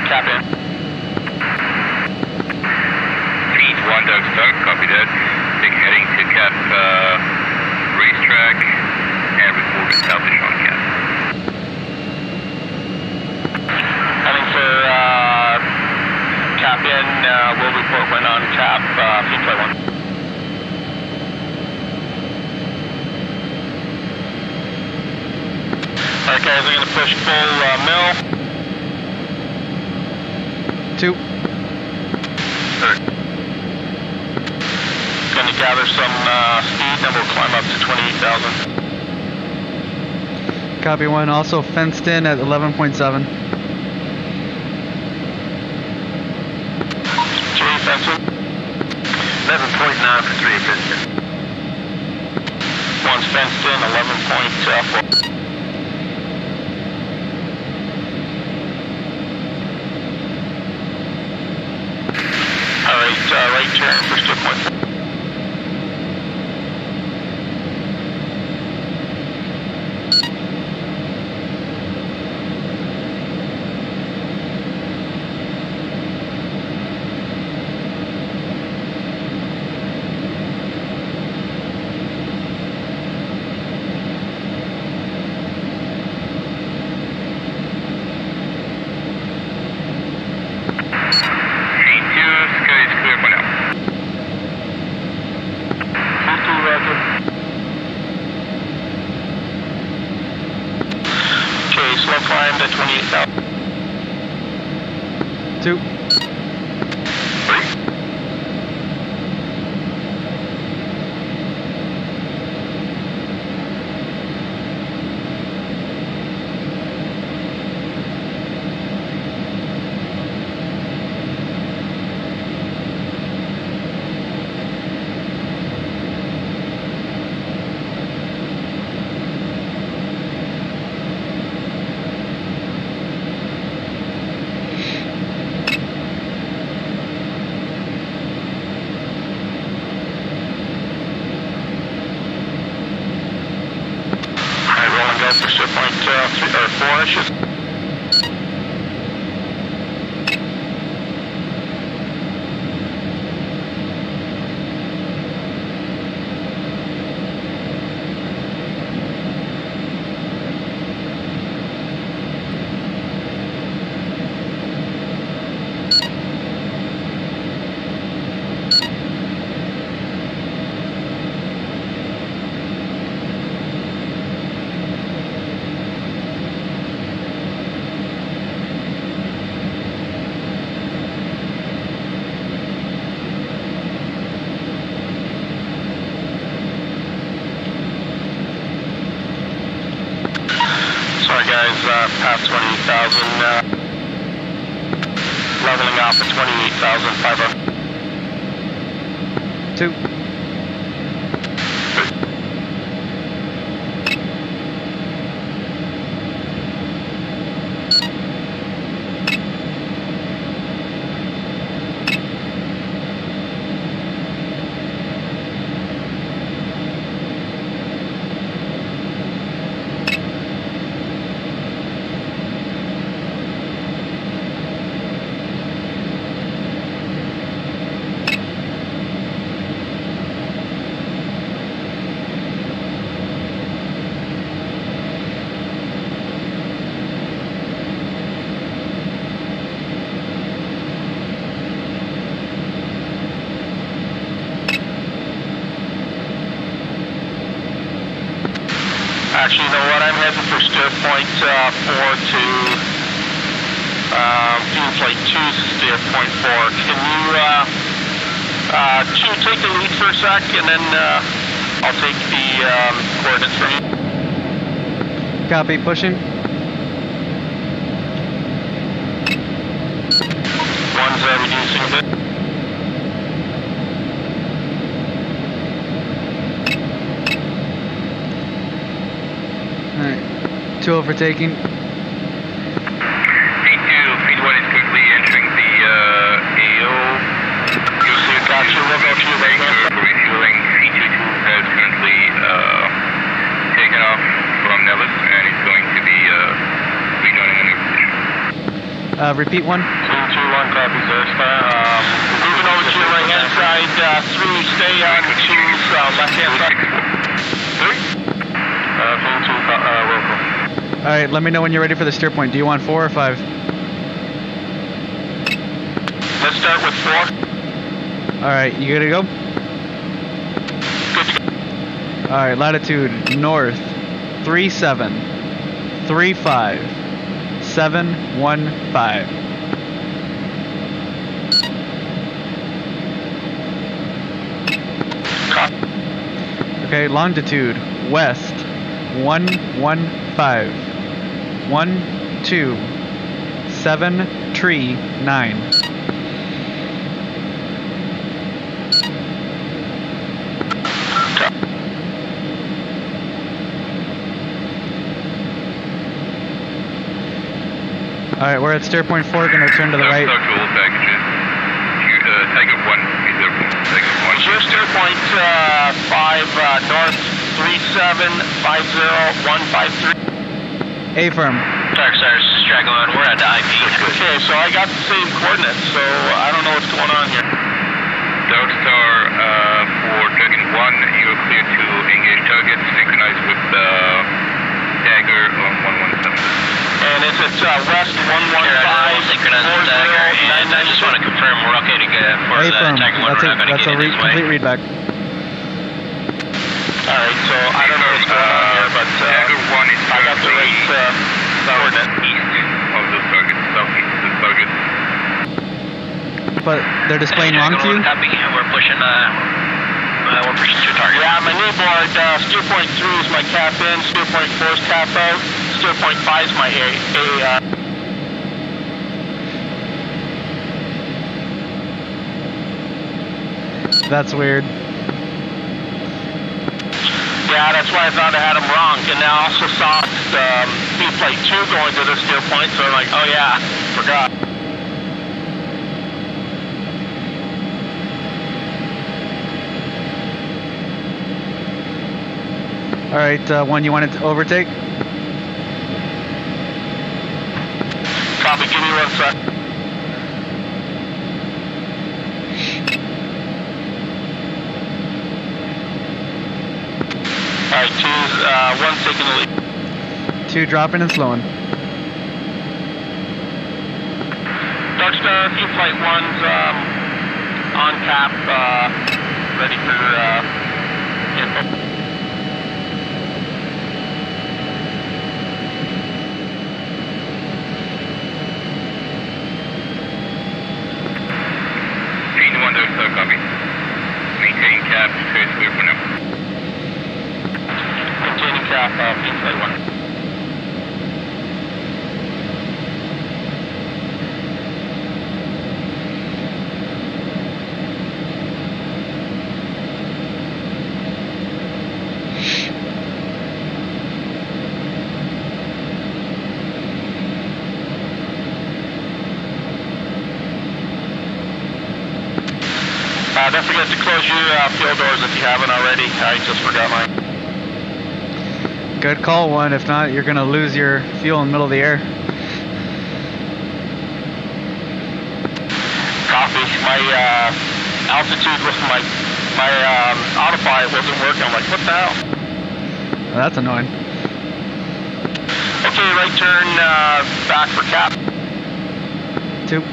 Cap in. Feed 1 Doug Stuck, copy that. Take heading to Cap racetrack and report established on Cap. Heading for Cap in, we'll report when on Cap, feed flight 1. Alright guys, I'm going to push full mill. 2. Going to gather some speed, then we'll climb up to 28,000. Copy 1. Also fenced in at 11.7. 3 fencing. 11.9 for 3 fencing. 1's fenced in, 11.4. Alright, right turn for stick 1. Slow climb to 28,000. 2. 3. For stick point 3 or 4 inches. Sorry guys, past 28,000, leveling off at 28,500. 2. Actually, you know what? I'm heading for steer point 4 to fuel flight 2's steer point 4. Can you take the lead for a sec, and then I'll take the coordinates from you. Copy. Pushing. 1's reducing a bit. Alright. 2 overtaking. Feed 2, feed 1 is quickly entering the AO. Gotcha, we'll go to your right hand. For refueling, feed 2 has currently taken off from Nellis and is going to be rejoining a new position. Repeat 1. Copy, sir. Moving over to your right hand side, 3, stay on 2's left hand side. 3? Welcome. Alright, let me know when you're ready for the steer point. Do you want 4 or 5? Let's start with 4. Alright, you good to go? Good to go. Alright, latitude north 3735715. Copy. Okay, longitude west 115 12739. Alright, we're at steer point 4, gonna turn to the right. Start to all packages. Tiger 1 is there. Tiger 1. Here's steer point 5 north 3750153. A-firm. Dark Stars, straggling on. We're at the IP. Okay, so I got the same coordinates, so I don't know what's going on here. Dark Star for Dragon 1, you're clear to engage target, synchronized with Dagger on 117. And it's at west 115 synchronized with Dagger, and I just want to confirm we're okay to go for the A-firm. Tiger 1. We're not going to That's get a in this way. complete readback. Alright, so I don't know what's going on here, but Dagger 1 is I got the right coordinate. east of the target, southeast of the target. But they're displaying wrong to you? Copy, and we're pushing to target. Yeah, my new board, steer point 3 is my cap in, steer point 4 is cap out, steer point 5 is my A. That's weird. Yeah, that's why I thought I had them wrong. And I also saw plate 2 going to the steer point, so I'm like, oh yeah, forgot. Alright, one you wanted to overtake? Copy, give me 1 sec. Alright, 1's taking the lead. 2 dropping and slowing. Dark Star, flight 1's on cap, ready for info. Dark Star, copy. Maintaining cap, straight clear for now. Maintaining cap, flight 1. Don't forget to close your fuel doors if you haven't already. I just forgot mine. Good call, one. If not, you're gonna lose your fuel in the middle of the air. Copy. My altitude with my autopilot wasn't working. I'm like, what the hell? Well, that's annoying. Okay, right turn back for cap. 2. 3.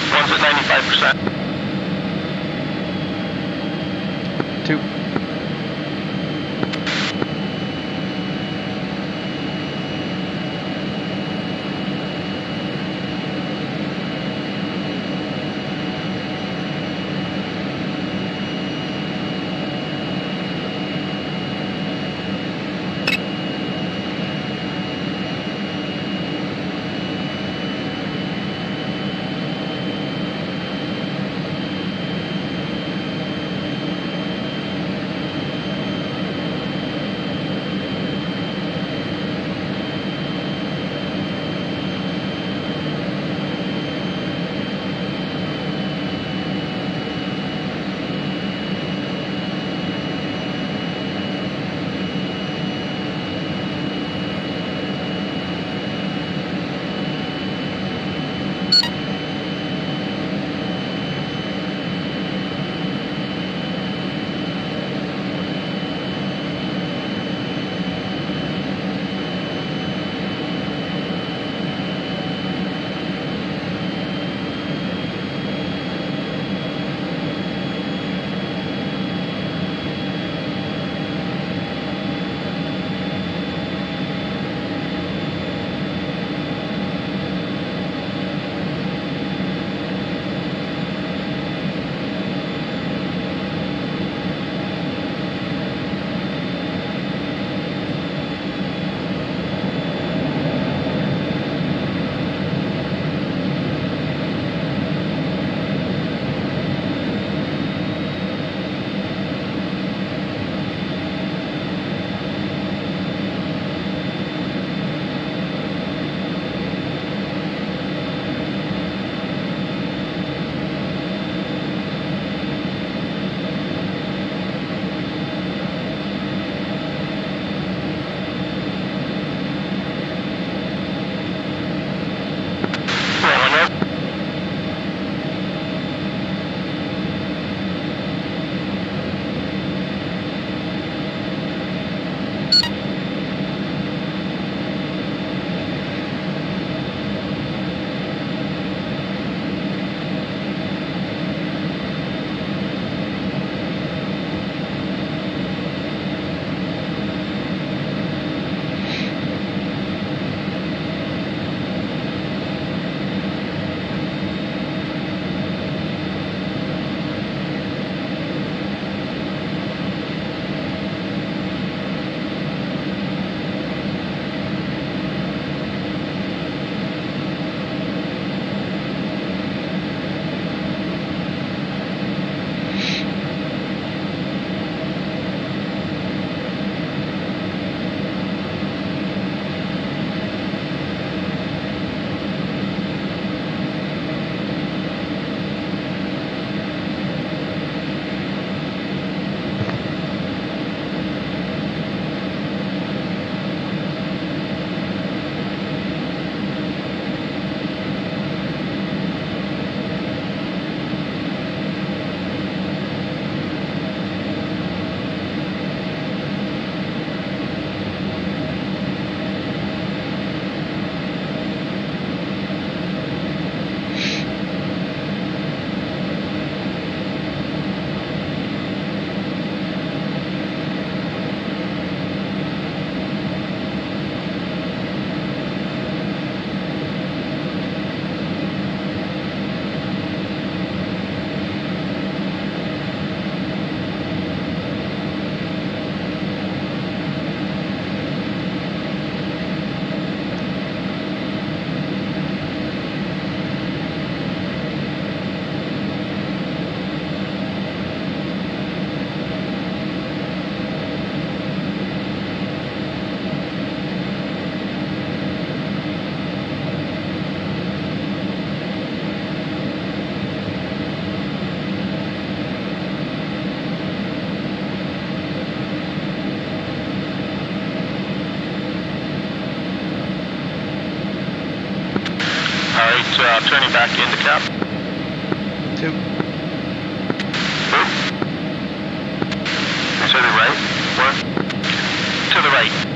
One's at 95%. 2. turning back into cap. 2. To the right. What? To the right.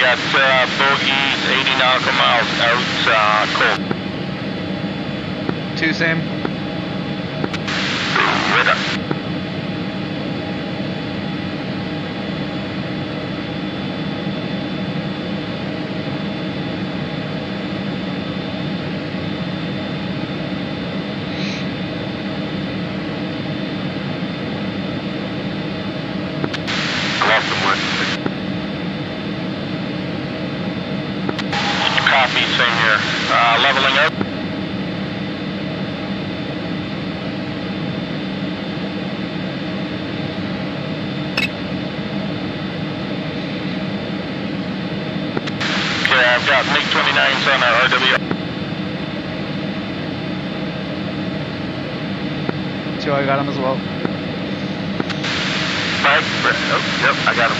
got bogeys 80 nautical miles out cold. 2, same. Right up. Copy, same here. Leveling up. Okay, I've got MiG-29s on our RW. 2, I got him as well. Right. Oh, yep, I got him.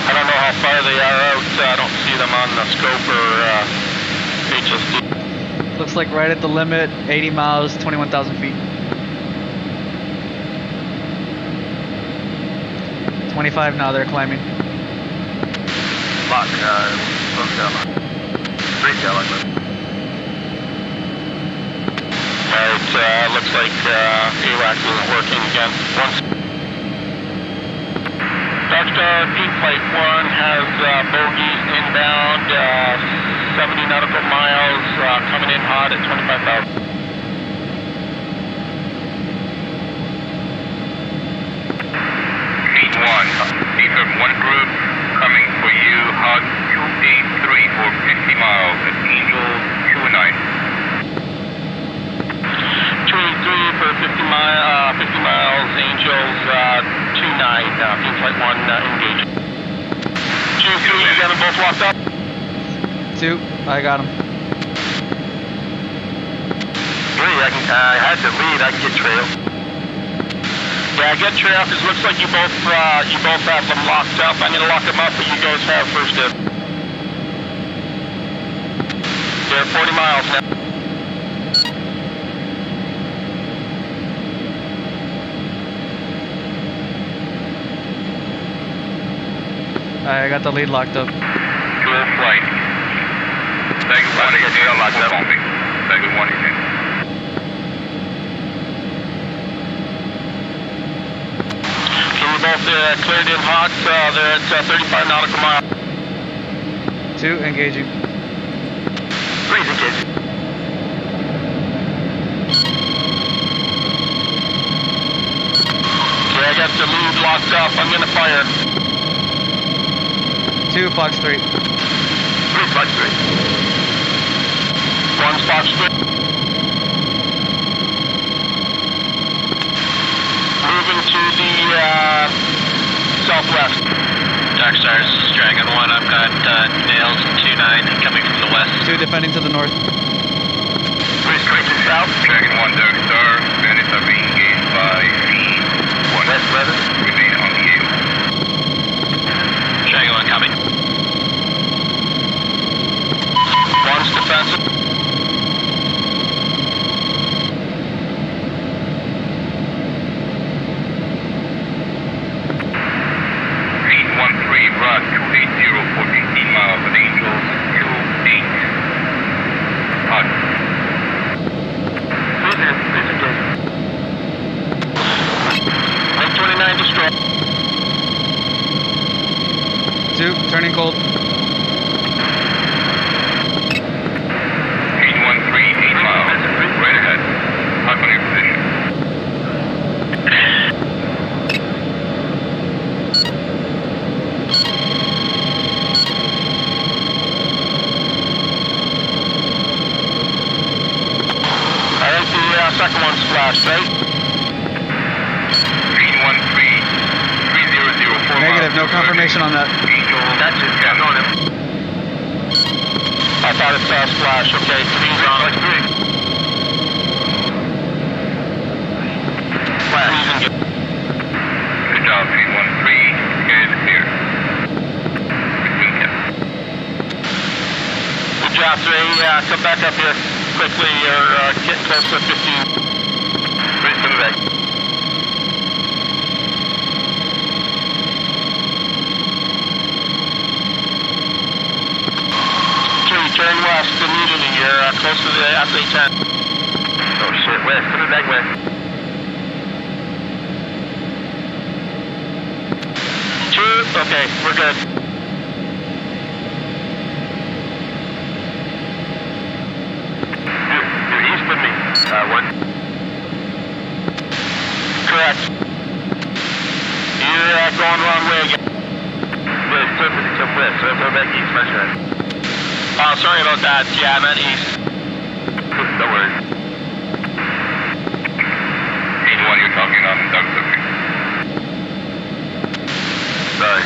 I don't know how far they are out. I don't see them on the scope or HSD. Looks like right at the limit, 80 miles, 21,000 feet. 25 now, they're climbing. Lock, Alright, looks like AWACS isn't working again. Darkstar Peak Flight 1 has bogeys inbound, 70 nautical miles, coming in hot at 25,000. Heat 1, these are one group coming for you, hot 283 for 50 miles at Angel 209. 283 for 50 miles, Angels 29, Peak Flight 1 engaged. 2, 3, you got them both locked up? 2, I got him. 3, I had the lead, I can get trail. Yeah, get trail, because it looks like you both have them locked up. I'm going to lock them up, but you guys have first dip. They're 40 miles now. I got the lead locked up. Dual flight. Thanks, buddy. Get locked up. Tiger 1 is in. Okay, we're both cleared in hot. They're at 35 nautical miles. 2 engaging. 3's engaging. Okay, I got the lead locked up. I'm gonna fire. 2 Fox 3. 3 Fox 3. 1 Fox 3. Moving to the southwest. Dark Stars, Dragon 1, I've got Nails 2-9 coming from the west. 2 defending to the north. 3 straight to south. Dragon 1 Dark Star, bandits are being engaged by Fiend 1. West weather. Remain on queue. Dragon 1 coming. 1's defensive. Fiend 1-3, Rock 280 for 15 miles with Angels 2-8. Hot. 3's engaging. 129 destroyed. 2 turning cold. Fiend 1-3, 8 miles. Right ahead. Hot on your position. I think the second one's flashed, right? Fiend 1-3, 3004 Negative, no confirmation on that. Angel, That's it. Yeah, on him. I thought it saw splash. Okay, 3's on. Like 3. Flash. Good job, Fiend 1-3, head clear. Between them. Good job, 3. Come back up here quickly. You're getting close to 15. 3's coming back. Turn west immediately. You're close to the SA-10. Oh shit, west. Coming back west. 2, okay, we're good. You're east of me. 1. Correct. You're going wrong way again. Yeah, it's perfect. Come west, so I'm going back east. That's right. Oh, sorry about that. Yeah, I meant east. No worries. Fiend 1, you're talking on Doug Cookie. Sorry.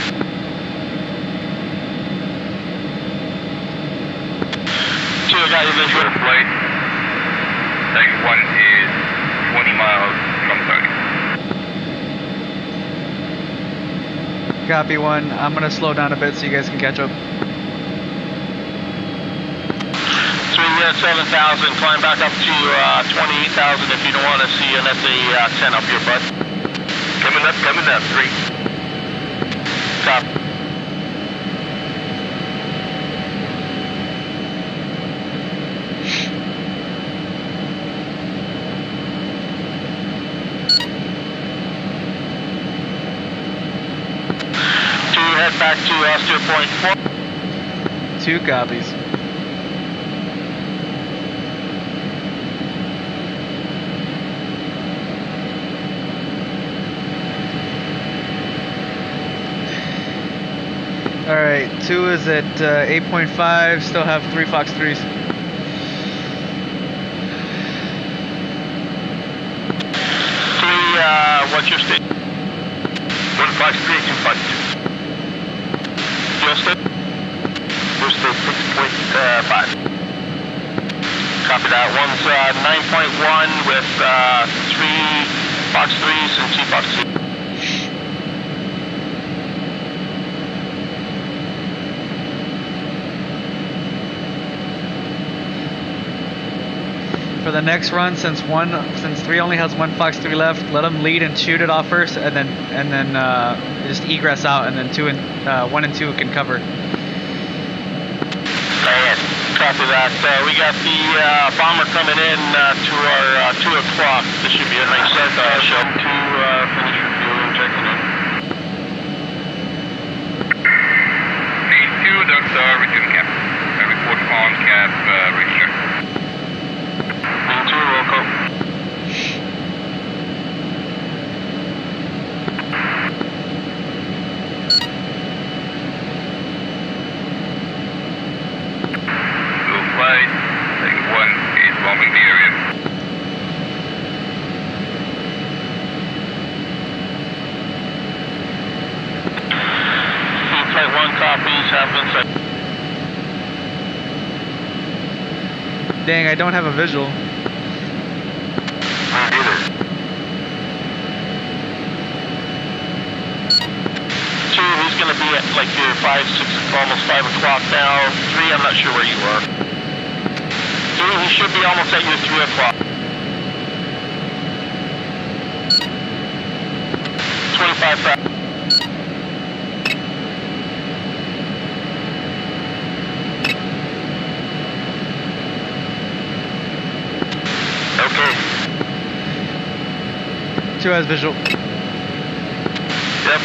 2, I got your visual. Flight. Tiger 1 is 20 miles from target. Copy 1. I'm gonna slow down a bit so you guys can catch up. 3 at 7,000. Climb back up to 28,000 if you don't want to see an SA-10 up here, bud. Coming up, 3. Copy. Head back to steer point 4. 2 copies. Alright, 2 is at 8.5, still have 3 Fox 3s. 3, what's your state? 1 Fox 3, 2 Fox 2. Your state? Your state 6.5. Copy that. One's 9.1 with 3 Fox 3s and 2 Fox 2. For the next run, since 3 only has 1 Fox 3 left, let them lead and shoot it off first, and then just egress out, and then 1 and 2 can cover. Go ahead. Copy that. We got the bomber coming in to our 2 o'clock. This should be a nice show. To finish refueling, checking in. Phase 2, Dr. Resume cap. Report on cap, Richard. Phase 2, roll call. Tiger 1 is bombing the area. Flight 1 copies, have been set. Dang, I don't have a visual. He's going to be at like your 5, 6, almost 5 o'clock now. 3, I'm not sure where you are. 2, he should be almost at your 3 o'clock. 25 fast. Okay. 2 has visual. Yep.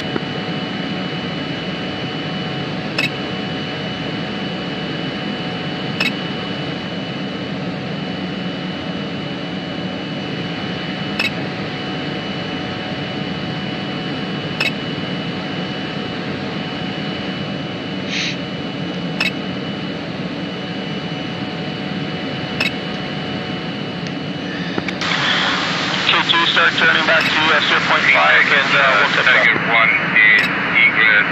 Start turning back to 0.5 and we'll catch Tiger 1 is egress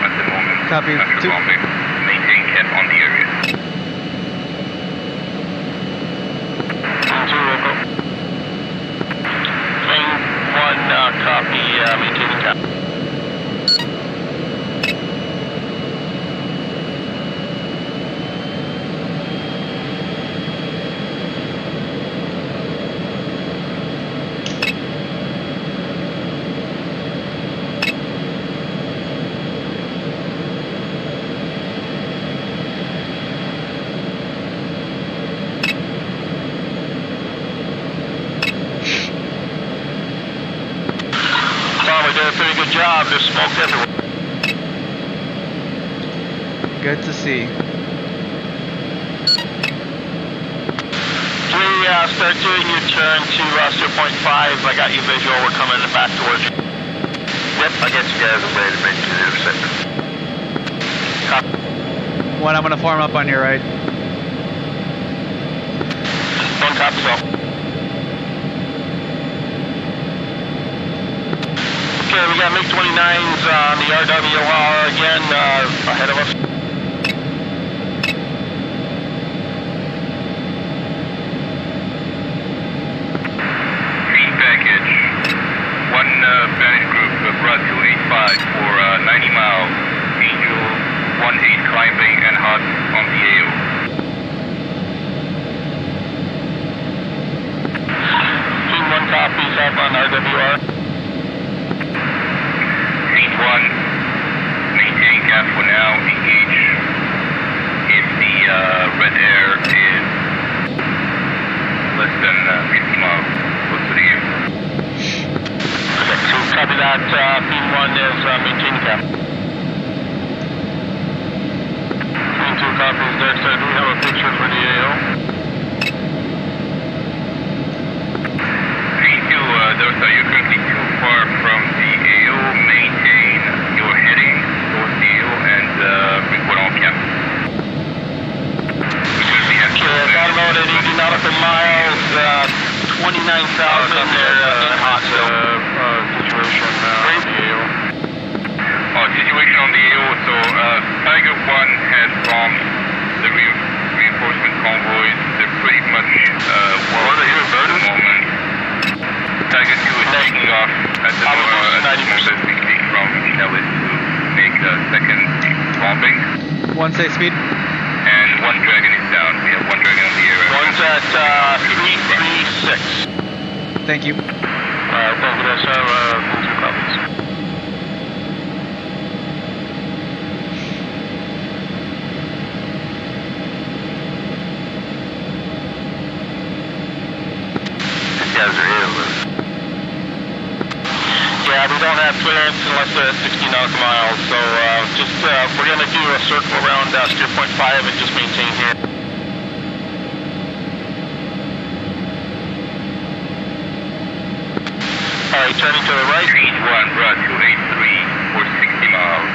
at the moment. Copy. After bombing. Maintain cap on the area. 2 local. Plane 1 copy, maintaining cap. Did a pretty good job. There's smoke everywhere. Good to see. 3, start doing your turn to 0.5. I got you visual. We're coming back towards you. Yep, I got you guys away to make you intercept. Copy. 1, I'm gonna form up on your right. 1 copy, so. Okay, we got MiG-29s on the RWR again, ahead of us. Green package. 1 Spanish group brought to 85 for 90 miles. Angel 1-8 climbing and hot on the AO. Team 1 copies up on RWR. 1, maintain cap for now, engage if the red air is less than 50 miles close to the air. Okay, so copy that, Team 1 is maintaining cap. Team 2 copies there, so do we have a picture for the AO? Team 2, Delta, you're currently too far from the AO, maintain your heading towards the AO and report on cap. Okay, about 80 nautical miles, 29,000 there, hot situation on the AO. Situation on the AO, so Tiger 1 has bombed the reinforcement convoys. They're pretty much well at the moment. Tiger 2 is taking off at the moment from Ellis to make a second bombing. 1 safe speed. And 1 Dragon is down. We have 1 Dragon on the air. One's at 336. Thank you. Alright, thank you, that's 2 copies. won't have clearance unless they're at 60 nautical miles. So we're going to do a circle around steer point 5 and just maintain here. All right, turning to the right. Range 1, Rod 283 for 60 miles.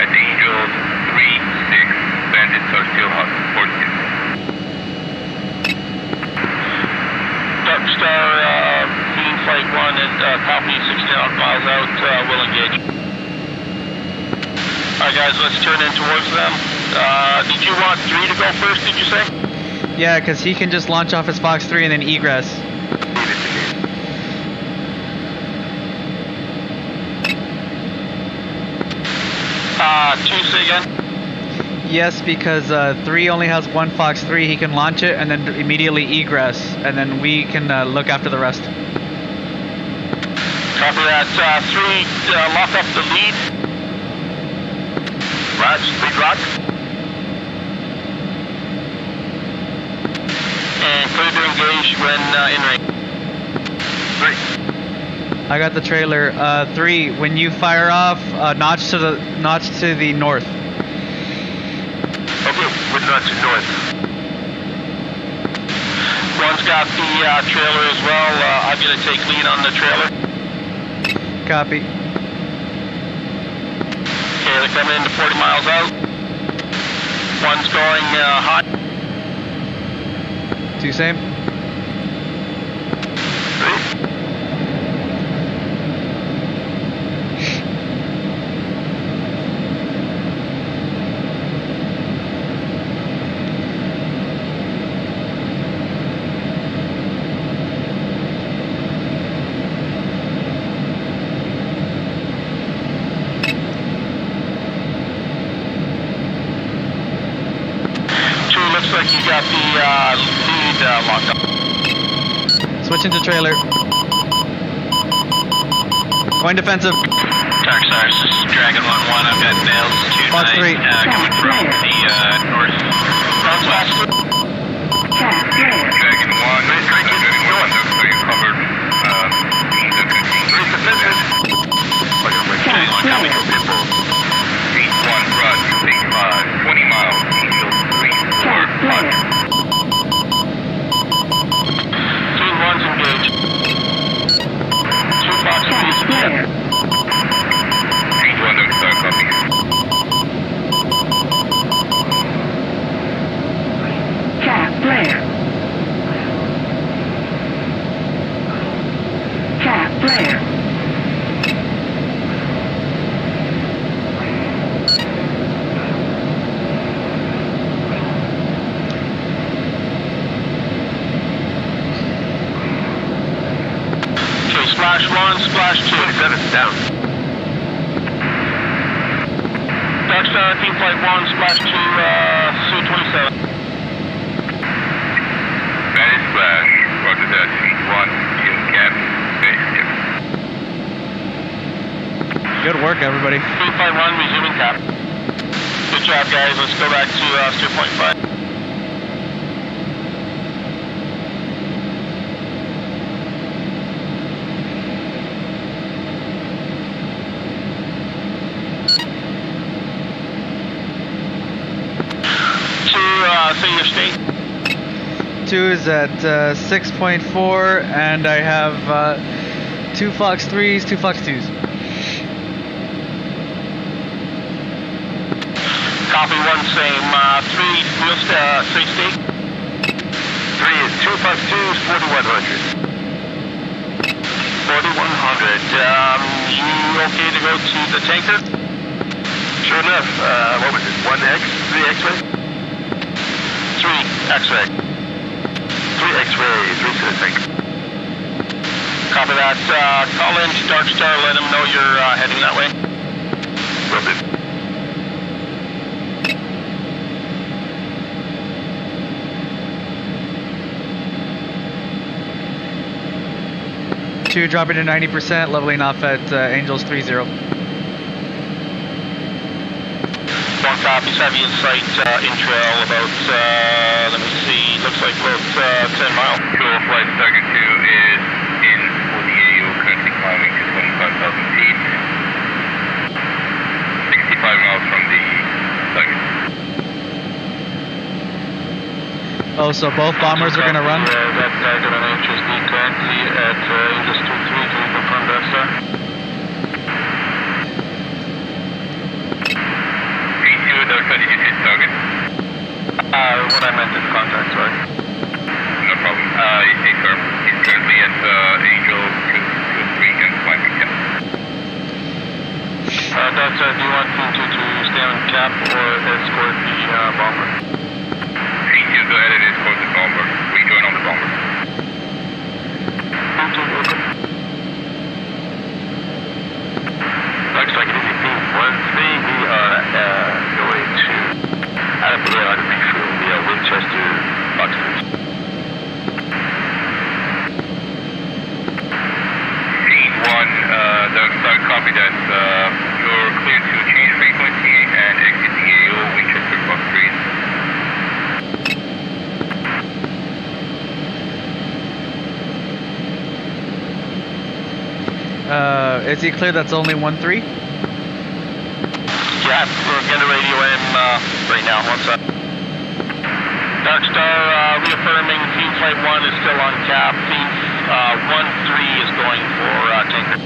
At Angels 3-6, bandits are still hot for 6. Dark Star, Green Flight 1 and copy 60 nautical miles out, will engage. Alright guys, let's turn in towards them. Did you want 3 to go first, did you say? Yeah, because he can just launch off his Fox 3 and then egress. 2, say again? Yes, because 3 only has one Fox 3, he can launch it and then immediately egress, and then we can look after the rest. Copy that. 3, lock up the lead. Raj, lead lock. And clear to engage when in range. 3. I got the trailer. 3, when you fire off, notch to the north. Okay, with notch to north. 1's got the trailer as well. I'm going to take lead on the trailer. Copy. Okay, they're coming into 40 miles out. 1's going hot. 2 same. 3. Looks like you got the lead locked up. Switching to trailer. Going defensive. Dark Stars, this is Dragon 1-1. I've got nails 2 Fox 3. coming from the northwest. Dragon 1, Dragon 1, that's where you covered. Dragon 1 coming from Pimple. Range 1, Rod 285, 20 miles. Angels 3-4, hot. Team 1's engaged. 2 Fox 3's again. Range 1, Dark Star, copy. Cap flare. Cap flare. Splash 1, splash 2. 27's down. Dark Star, Team Flight 1, splash 2, Su-27. Bandit splash, roger that. Range 1, Jim Cap, base tip. Good work, everybody. Team Flight 1, resuming cap. Good job, guys. Let's go back to steer point 5. Say your state. 2 is at 6.4, and I have 2 Fox 3s, 2 Fox 2s. Copy 1, same. 3, wheel say state. 3 is 2 Fox 2s, 4100. 4100. You okay to go to the tanker? Sure enough. What was it? 1X? 3 X-ray? 3 X-ray. 3 X-ray, 3 to the tanker. Copy that. Call in to Dark Star, let him know you're heading that way. Will do. Two dropping to 90%, leveling off at Angels 3-0. 1 copies, heavy in sight, in trail about, let me see, looks like about 10 miles. Cool, flight target 2 is in for the AO, currently climbing to 25,000 5 miles from the target. Oh, so both bombers are gonna run? That target on HSD currently at Angels 2-3. Can you confirm that, sir? P2, Delta, did you hit target? What I meant is contact, sorry. No problem. It's firm. He's currently at Angel 2-3 and climbing cap. Delta, do you want P2 to stay on cap or escort the bomber? P2, go ahead and escort the bomber. Rejoin on the bomber. P2, open. Looks like it is indeed 1-3. We are going to out of the air on the Winchester boxes. Scene 1, Delta, copy that. You're clear to change frequency and exit the AO Winchester box 3. Is he clear that's only 1-3? Yeah, we're getting radio in right now. One sec. Darkstar reaffirming Team Flight 1 is still on cap. Team 1-3 is going for tanker.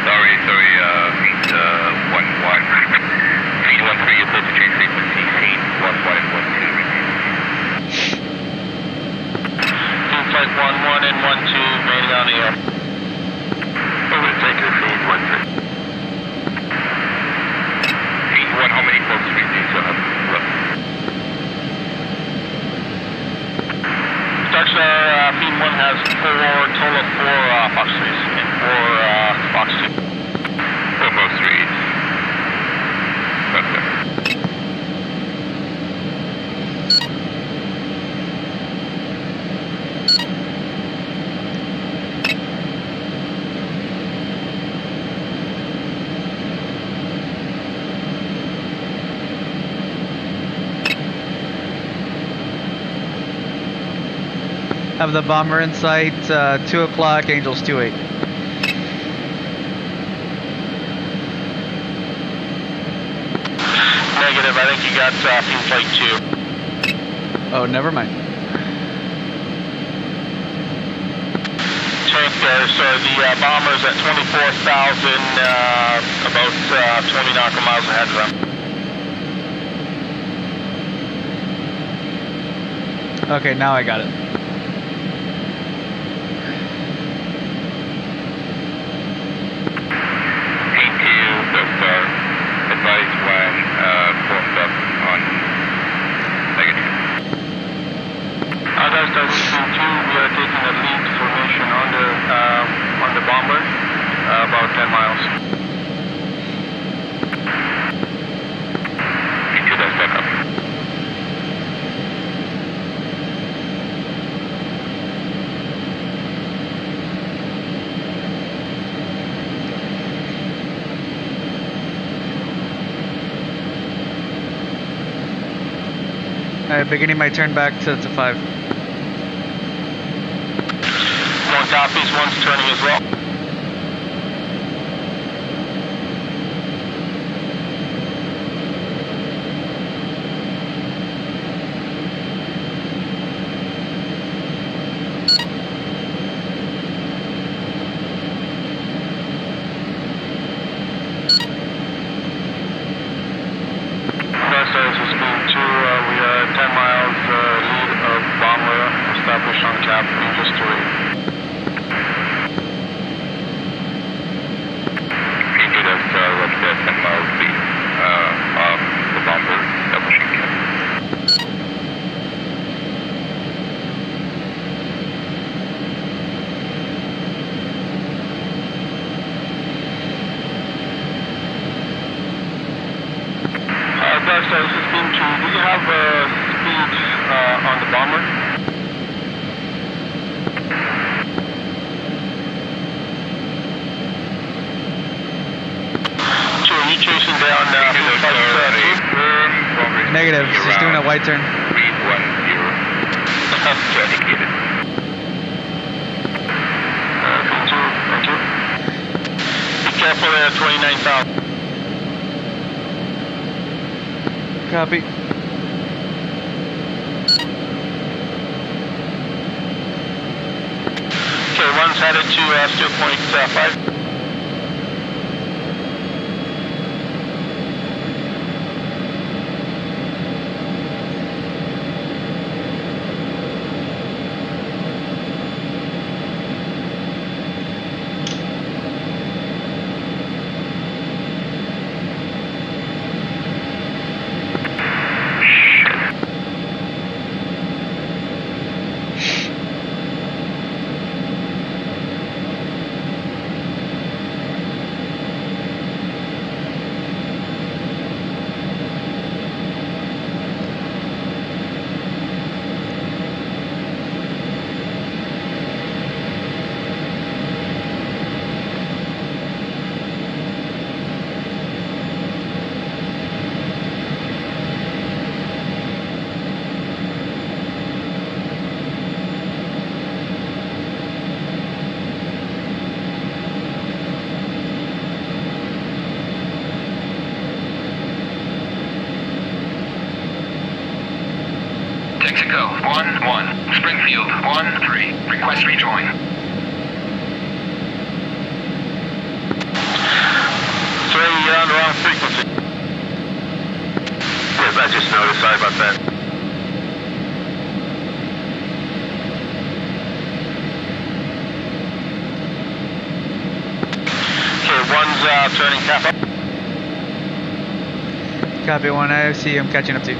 Sorry, Feed 1-1. Feed 1-3, you're clear to change frequency. Feed 1-1 and 1-2. Team Flight 1-1 and 1-2 remaining on the air. Over to tanker, Feed 1-3. Feed 1, how many folks do you still have left? Darkstar, Feed 1 has total of 4 Fox 3s and 4 Fox 2. 4 Fox 3s. Perfect. Have the bomber in sight, 2 o'clock, Angels 2-8. Negative, I think you got Team Flight 2. Oh, never mind. Tank there, so the bomber's at 24,000, about 20 nautical miles ahead of them. Okay, now I got it. Advise when formed up on negative. That's Team 2, we are taking the lead formation on the bomber, about 10 miles. P2, that's back up. Alright, beginning my turn back to 5. 1 copies, 1's turning as well. Darkstar, this is Team 2. Do you have speed on the bomber? So are you chasing down Negative, just doing a white turn. 310. Indicated. Team 2, thank you. Be careful there at 29,000. Copy. Okay, one's headed to steer point 5. Texaco 1-1. Springfield 1-3. Request rejoin. Sorry, you're on the wrong frequency. Yes, I just noticed. Sorry about that. Okay, one's turning cap up. Copy 1. I see. I'm catching up to you.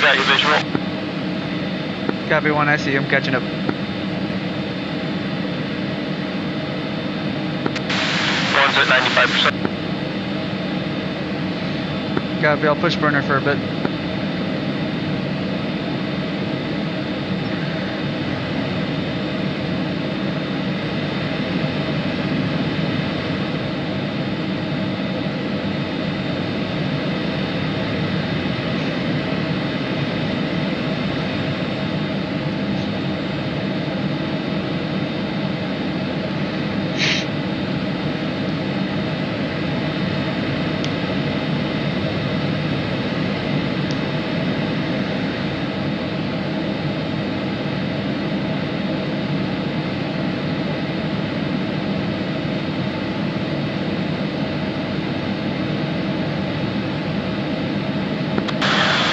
got your visual. Copy 1, I see. I'm catching up. Guns at 95%. Copy, I'll push burner for a bit.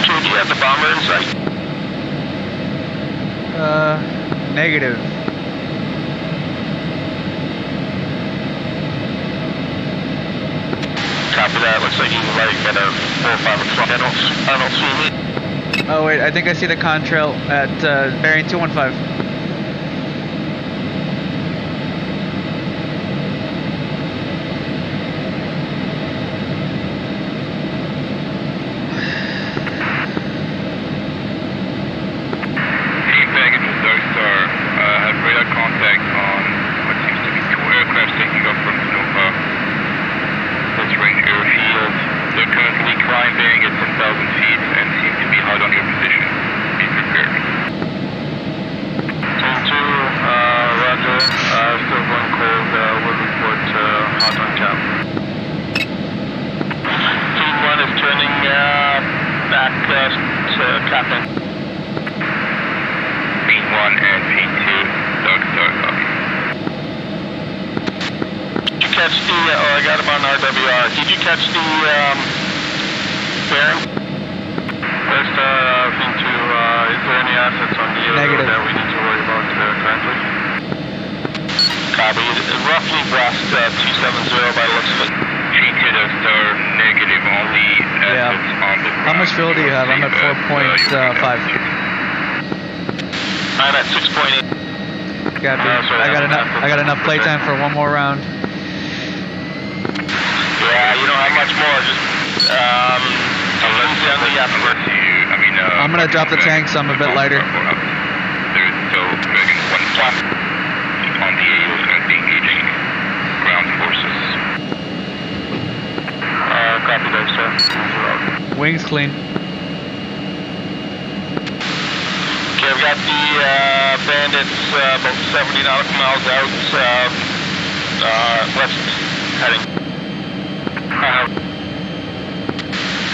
Do you have the bomber in sight? Negative. Copy that. Looks like you might get a 4 or 5 o'clock. I don't see me. Oh wait, I think I see the contrail at bearing 215. Team package with Dark Star have radar contact on what seems to be 2 aircraft taking off from Nova. That's range airfield. They're currently climbing at 10,000 feet and seem to be hard on your position. Be prepared. Team 2, roger. Still going cold. We'll report hot on cap. Team 1 is turning back to captain. P1 and P2, Dark Star copy. Did you catch the, I got him on RWR. Did you catch the bearing? Where's the thing to, is there any assets on the Negative. that we need to worry about currently? Copy. Roughly west 270 by the looks of it. G2 Dark Star, negative, only assets on the ground. How much fuel do you have? I'm at 4.5. I'm at 6.8. Copy. I got enough playtime for one more round. Yeah, you don't have much more. Just on the upper. I'm gonna drop the tank, so I'm a bit lighter. There's still Dragon 1 plus on the AOs and engaging ground forces. Copy that, sir. Wings clean. Okay, I've got the bandits about 70 nautical miles out, west heading.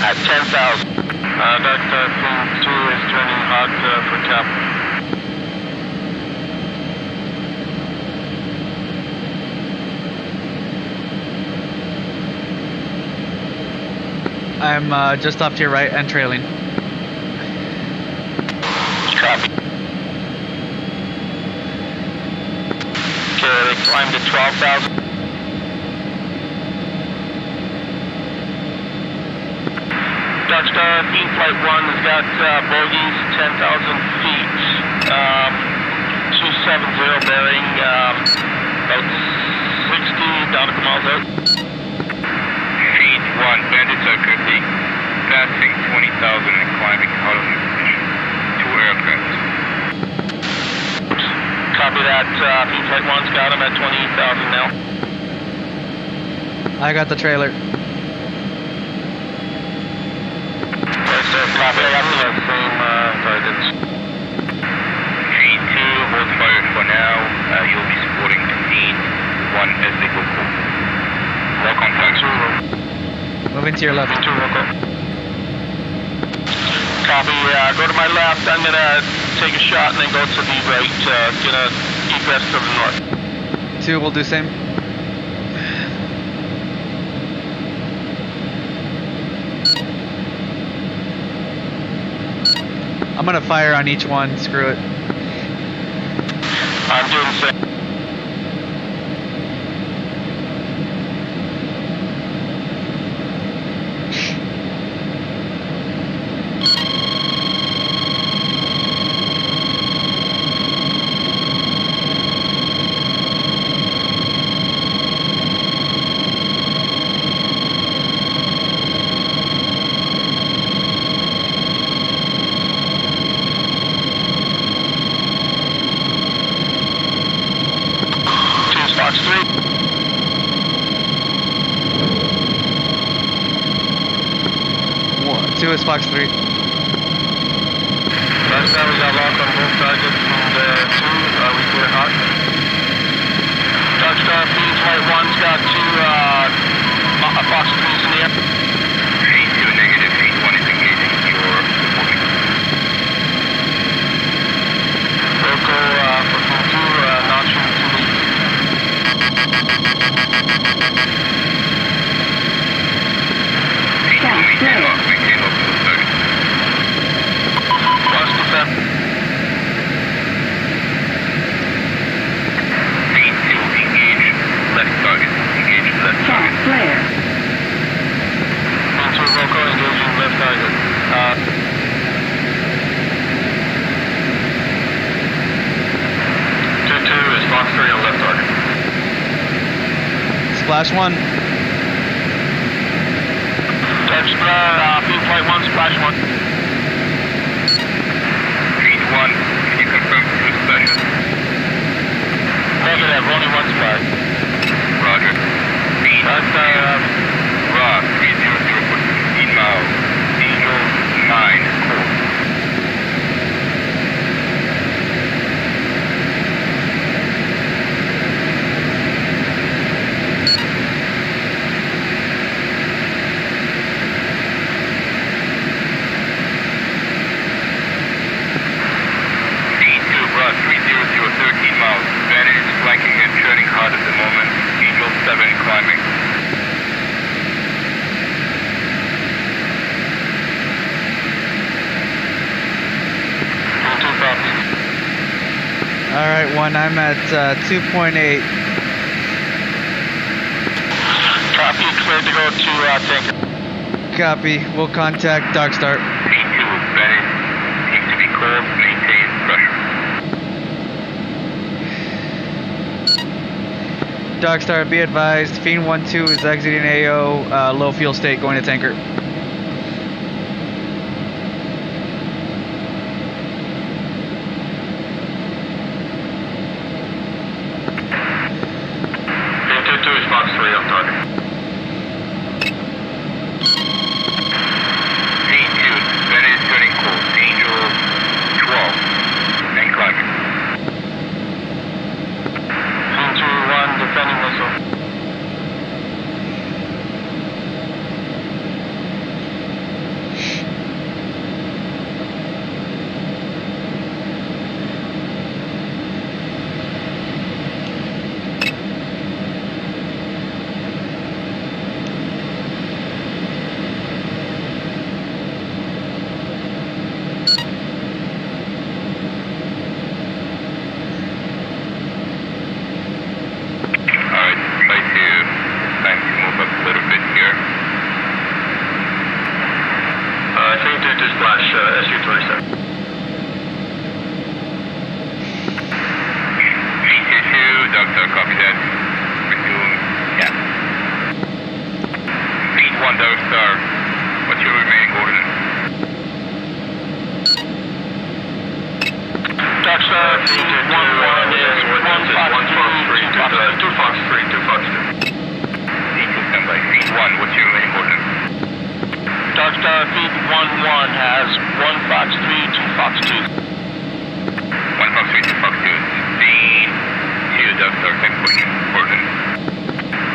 At 10,000. Dark Star Team 2 is turning hot for cap. I'm just off to your right and trailing. Copy. Okay, they climbed to 12,000. Dark Star Team Flight 1 has got bogeys 10,000 feet. 270 bearing about 60 nautical miles out. Feet 1, bandits are currently passing 20,000 and climbing out of your position. 2 aircraft. Copy that. Team Flight 1's got them at 20,000 now. I got the trailer. Copy, I got the same targets. G2, hold fire for now. You'll be supporting the scene 1 as they go cold. Lock on contact. Moving to your left. Copy, go to my left. I'm gonna take a shot and then go to the right. Gonna egress to the north. 2 will do same. I'm gonna fire on each one, screw it. I'm doing the same. is Fox 3. Last time we got locked on both targets and 2, we clear hot. Dark Star Feed Flight 1's got 2 Fox 3s in the air. Feed 2 negative, Feed 1 is engaging your moving. Local for Feed 2, not showing 2 leads. Feed 2, maintain lock to the target. Lost defense. Feed 2, engage left target. Engage left target. Feed 2 local engaging left target. 2-2 is Fox 3 on left target. Splash 1. Dark Star Feed Flight 1, Splash 1. Feed 1, can you confirm 2 splashes? Negative, only 1 splash. Roger. Feed Dark Star, Rock 300 for 15 miles. Angel 9, cool. Feed 2, Rock 300, 13 miles. Vantage is flanking and turning hard at the moment. Angel 7 climbing. Feed 2 copies. Alright, 1, I'm at 2.8. Copy, cleared to go to tanker. Copy. We'll contact Dark Star. Feed 2, Vantage seems to be cold. Maintain pressure. Dark Star, be advised. Fiend 1-2 is exiting AO, low fuel state, going to tanker. Feed 2-2 is Fox 3 on target. Feed 2, Vantage turning cold. Angel 12 and climbing. Feed 2-1 defending missile. Alright, time to move up a little bit here. Feed 2 to splash SU-27. Feed 2, Doctor, copy that. Resume, yeah. Feed 1, Dark Star, what's your remaining coordinate? Dark Star Feed 1-1 is 2 Fox 3, 2 Fox 2. Feed 2, standby. Feed 1, what's your remaining coordinate? Dark Star Feed 1-1 has 1 Fox 3, 2 Fox 2. 1 Fox 3, 2 Fox 2. Feed 2, Dark Star, same position, coordinate.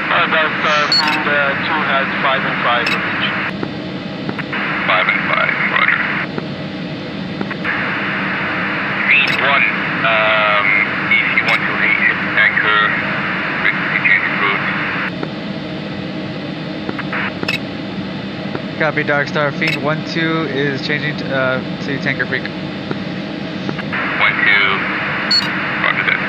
Dark Star Feed 2 has 5 and 5 of each. 5 and 5, roger. Feed 1, if you want to exit the tanker, frequency change route. Copy, Dark Star. Fiend 1-2 is changing to Tanker Freak. 1, 2, roger that.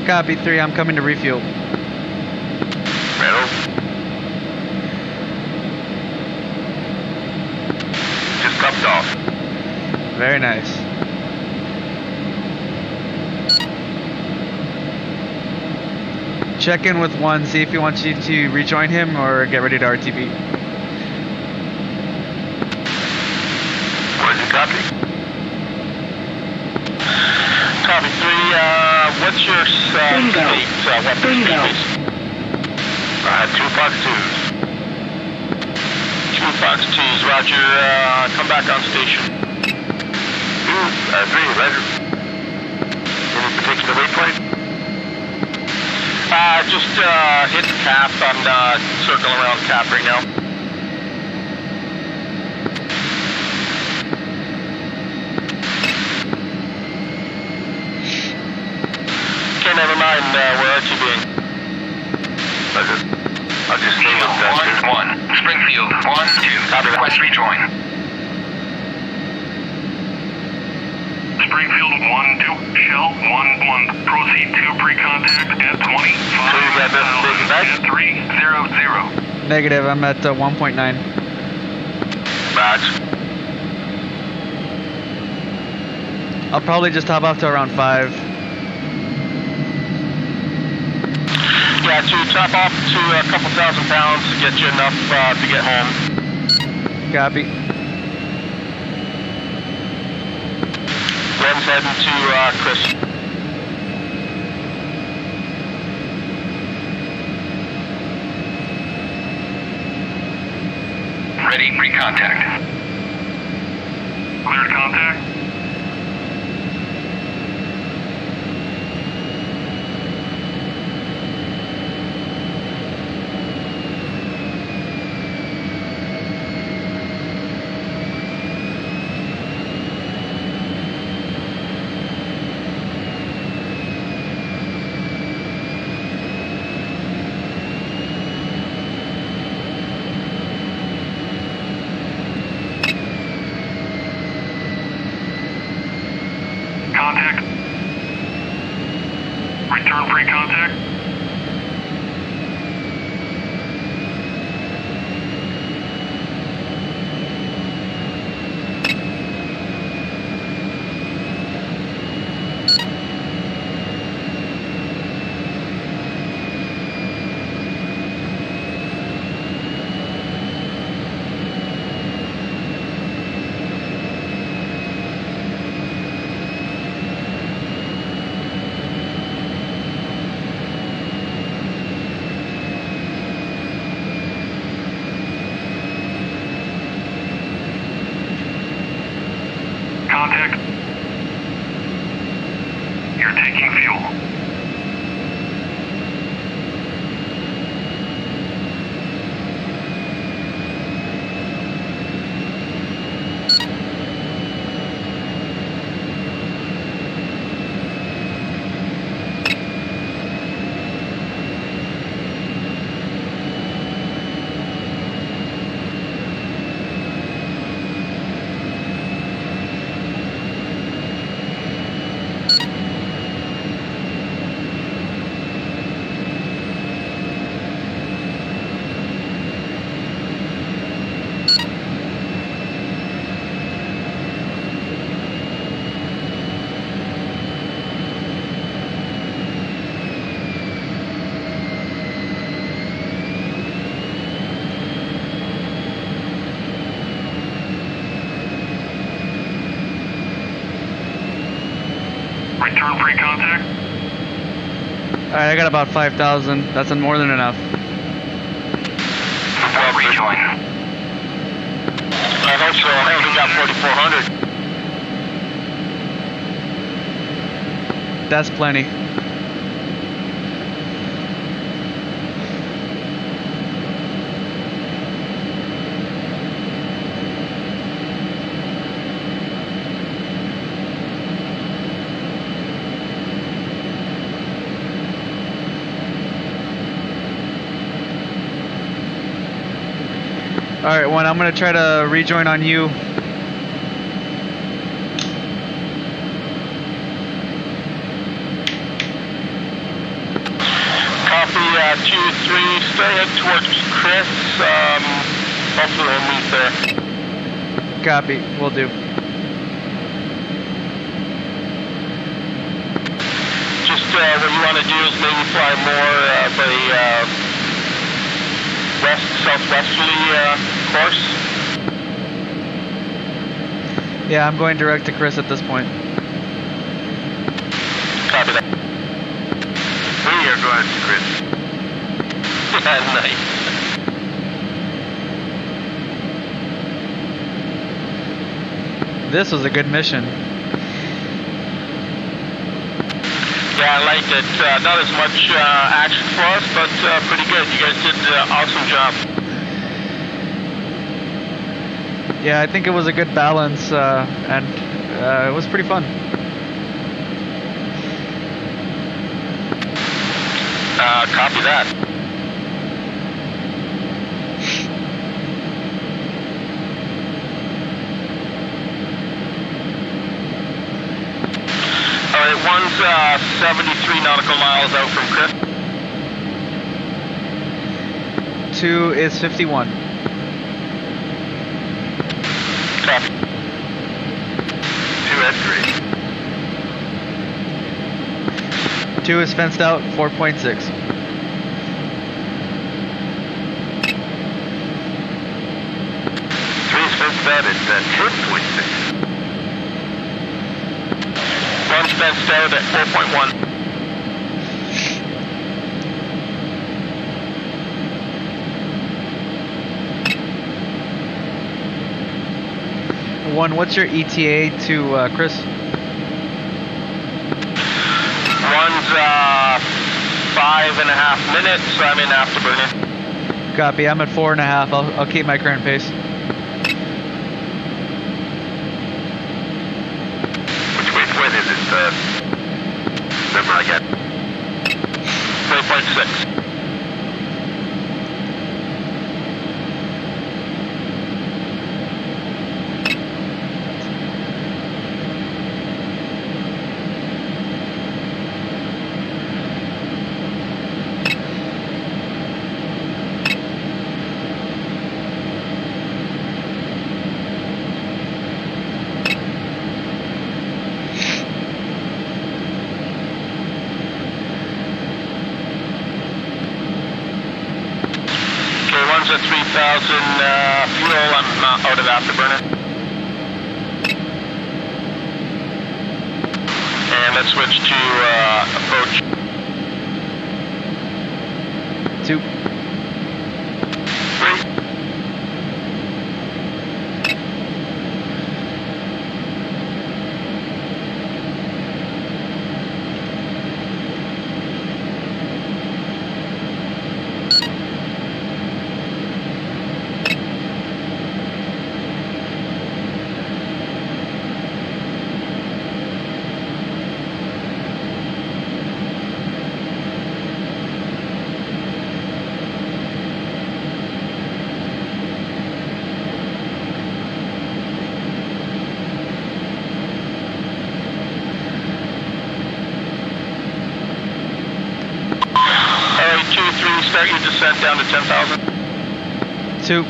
Copy 3, I'm coming to refuel. Riddle. Just topped off. Very nice. Check in with 1, see if he wants you to rejoin him or get ready to RTB. Where's the copy? Copy 3, what's your state weapon species? 2 Fox 2s. 2 Fox 2s, roger, come back on station. 3, roger. Any particular waypoint? Just hit cap on circling around cap right now. Okay, never mind. Where are you being? I'll just stay with that. 1-1. Springfield 1-2. Request rejoin. Springfield 1-2. Shell 1-1. Proceed to pre-contact at 25. So you got this taken back? 300. Negative, I'm at 1.9. Roger. I'll probably just top off to around 5. Yeah, to top off to a couple thousand pounds to get you enough to get home. Copy. Glenn's heading to Chris. Ready, pre-contact. Cleared contact. Contact. Return pre-contact. Contact. You're taking fuel. Return pre-contact. Alright, I got about 5,000. That's more than enough. Well, rejoin. I hope so. I only got 4,400. That's plenty. Alright, one, I'm gonna try to rejoin on you. 2-3, start head towards Chris. Hopefully we'll meet there. Copy. Will do. Just what you want to do is maybe fly more of a southwesterly course. Yeah, I'm going direct to Chris at this point. Copy that. We are going to Chris. Nice. This was a good mission. Yeah, I liked it. Not as much action for us, but pretty good. You guys did an awesome job. Yeah, I think it was a good balance, and it was pretty fun. Copy that. Alright, one's 73 nautical miles out from Chris. 2 is 51. Copy. 2 at 3. 2 is fenced out, 4.6. 3 is fenced out at 10.6. One's fenced out at 4.1. One, what's your ETA to Chris? One's 5.5 minutes. I'm in afterburner. Copy. I'm at 4.5. I'll keep my current pace. Which waypoint is it? Number I got. 3.6. One's at 3,000 fuel. I'm out of afterburner. And let's switch to approach. 2. 3. Alright, 2-3, start your descent down to 10,000. 2. 3.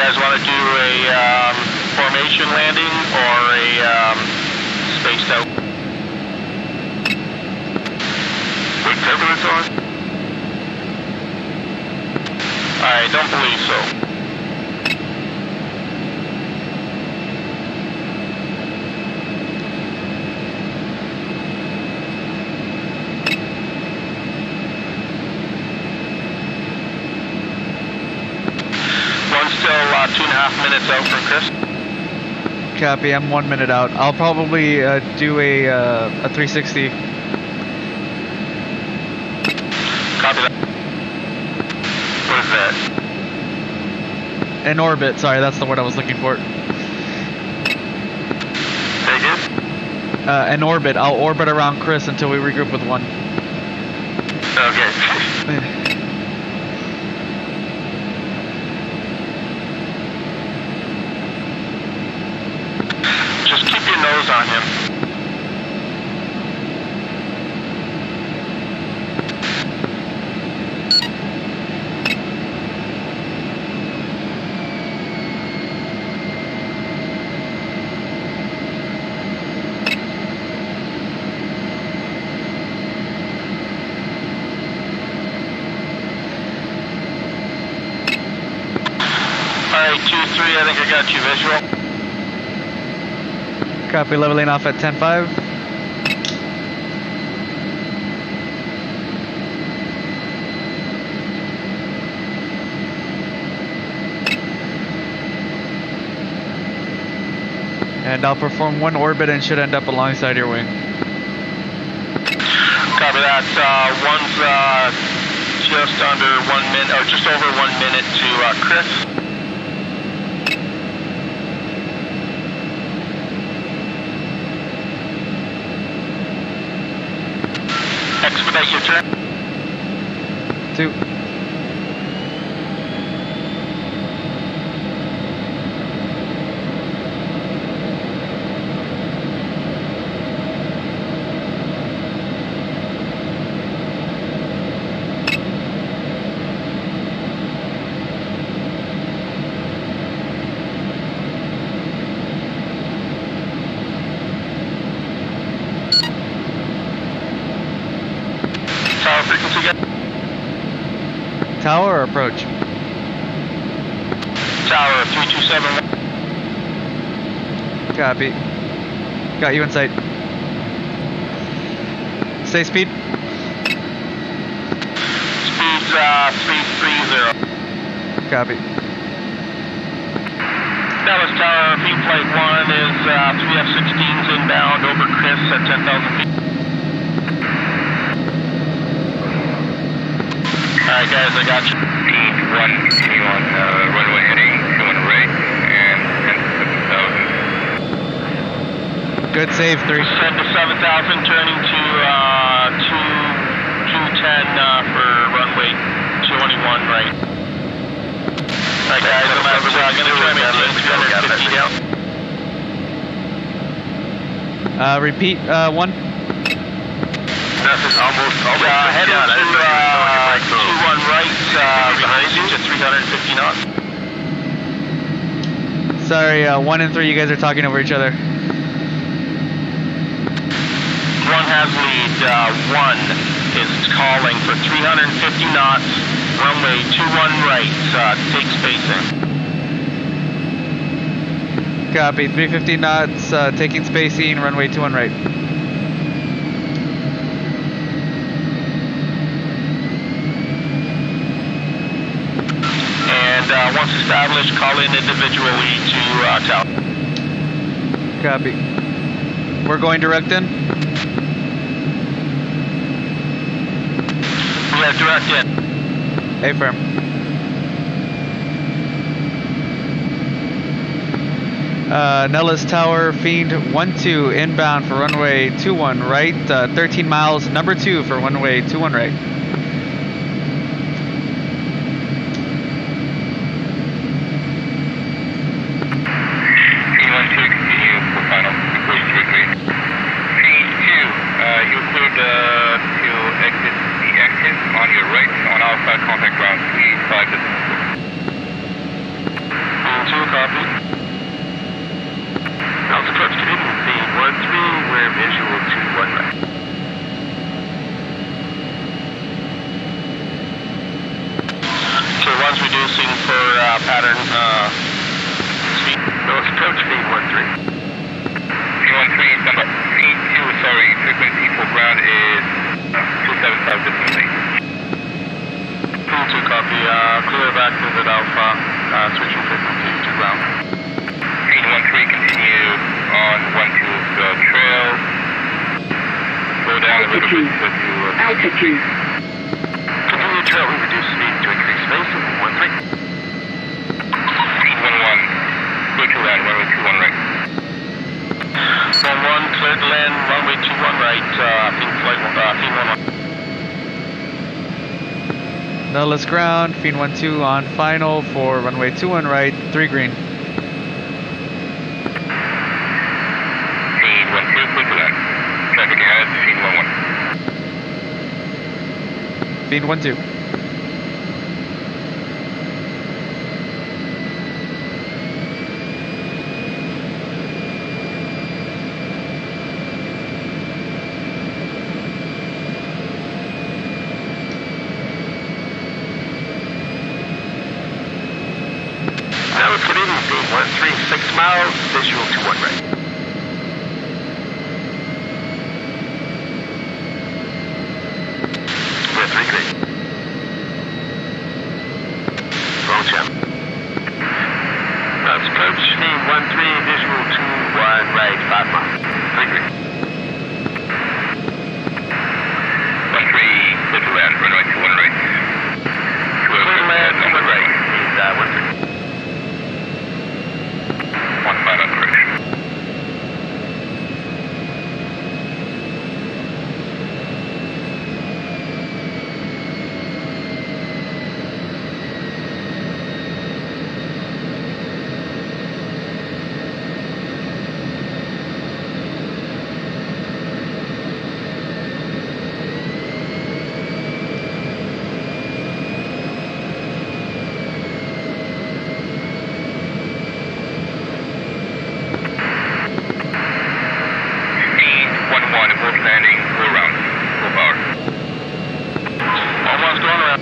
guys want to do a formation landing or a spaced out? With turbulence on? I don't believe so. Still 2.5 minutes out from Chris. Copy, I'm 1 minute out. I'll probably do a 360. Copy that. What is that? An orbit, sorry, that's the word I was looking for. Say again? An orbit. I'll orbit around Chris until we regroup with one. Okay. Just keep your nose on him. Alright, 2-3, I think I got you visual. Copy, leveling off at 10.5. And I'll perform one orbit and should end up alongside your wing. Copy that. One's just under 1 minute, or just over 1 minute to Chris. Expedite your turn. 2. Tower frequency again. Tower or approach? Tower 3271. Copy. Got you in sight. Stay speed. Speed's 330. Copy. Dallas Tower, feed flight 1 is 3 F-16s inbound over Chris at 10,000 feet. Alright guys, I got you. Speed 1, continue on runway heading 21 right and 10 to 7,000. Good save, 3. Descend to 7,000, turning to 210 for runway 21 right. Alright guys, I'm going to try to maintain 350 down. Repeat, 1. That's almost heading to 21 right, revising to 350 knots. Sorry, 1 and 3, you guys are talking over each other. 1 has lead, 1 is calling for 350 knots, runway 21 right, take spacing. Copy, 350 knots, taking spacing, runway 21 right. And once established, call in individually to tower. Copy. We're going direct in? Yeah, direct in. Affirm. Nellis Tower, Fiend 1-2, inbound for runway 21 right, 13 miles, number 2 for runway 21 right. for pattern speed. Let's approach feed 1-3. Feed 1-3, stand by. Feed 2, sorry, frequency for ground is 275 decimal. Feed 2 copy. Clear of active at Alpha. Switching frequency to ground. Feed 1-3, continue on 1-2's trail. Slow down a little bit so to Altitude. Continue trail, we reduce speed to increase spacing. 1-3. Feed 1-1, clear to land, runway 21 right. 1-1, clear to land, runway 21 right, feed 1-1. Nautilus ground, Fiend 1-2 on final for runway 21 right, 3 green. Feed 1-2, clear to land. Traffic ahead, feed 1-1. Fiend 1-2. Now it's Canadian feed 1-3, 6 miles, visual to 1 right. We're 3 green. Wrong channel. Let's approach feed 1-3, visual to 1 right, 5 miles. 3 green. 1-3, clear to land, runway 21 right. Clear to land, 1 right, feed 1-3. One final correction. Landing, go around. Full power. Almost going around.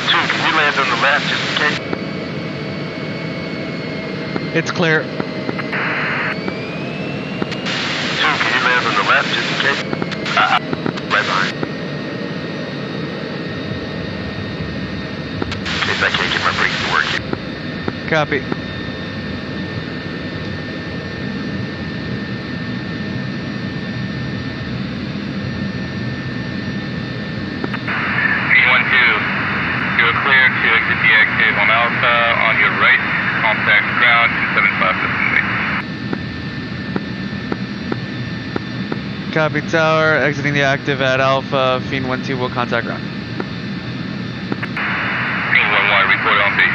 Two, can you land on the left just in case? It's clear. Two, can you land on the left just in case? Right behind. I can't get my brakes to work here. Copy. Feed 1-2, you are clear to exit the active on Alpha on your right. Contact ground 275 decimal. Copy tower, exiting the active at Alpha, Fiend 1-2 will contact ground. Fiend 1-1, report on base.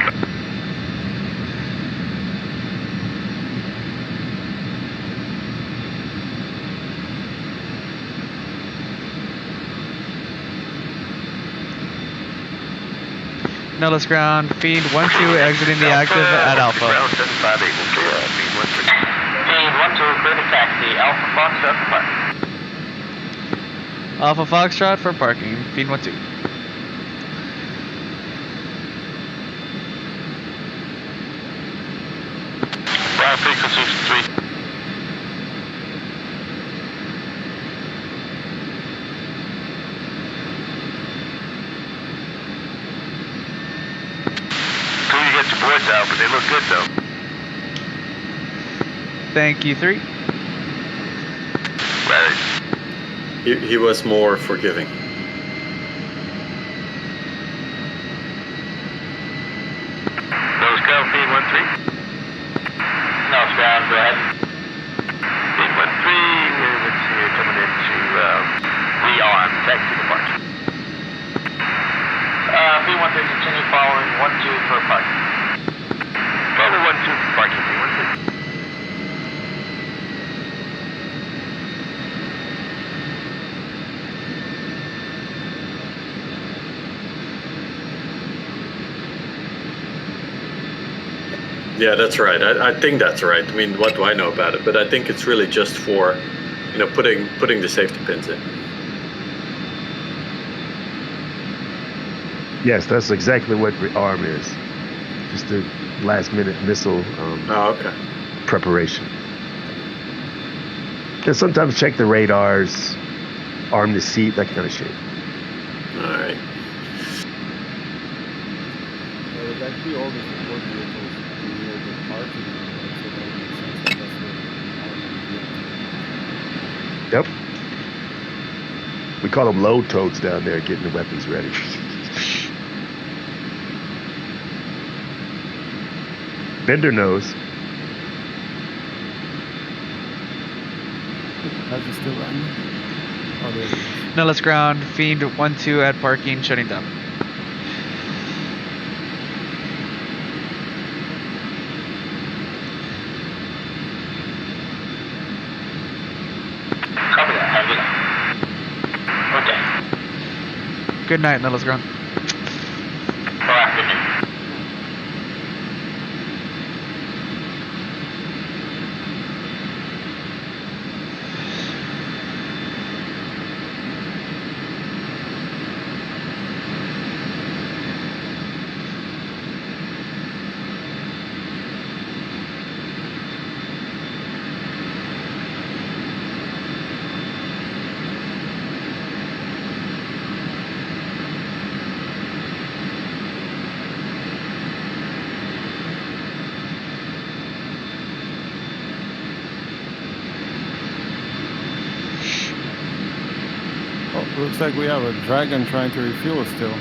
Nautilus ground, Fiend 1-2 exiting the active at Alpha. Ground 758 will clear. Feed 1-3. Fiend 1-2, clear to taxi. Alpha Foxtrot for parking. Alpha Foxtrot for parking, Fiend 1-2. Ground frequency 3. Till you get your boards out, but they look good though. Thank you, 3. Right. He was more forgiving. Nose ground, feed 1-3. Nose ground, go ahead. Feed 1-3, let's see, we're coming into rearm, taxi to parking. Feed 1-3, continue following 1-2 for parking. Follow 1-2 for parking, feed 1-3. Yeah, that's right. I think that's right. I mean, what do I know about it? But I think it's really just for, putting the safety pins in. Yes, that's exactly what ARM is. Just a last-minute missile okay. preparation. And sometimes check the radars, arm the seat, that kind of shit. All right. There's actually all the support vehicles near the parking lot, so that makes sense that that's where the arm Yep. We call them load totes down there, getting the weapons ready. Vendor knows. How's it still running? Oh, there it is. Nellis ground, Fiend 1-2 at parking, shutting down. Copy that. Have a good night. Okay. Good night, Nellis ground. Proactive. Oh, looks like we have a dragon trying to refuel us still.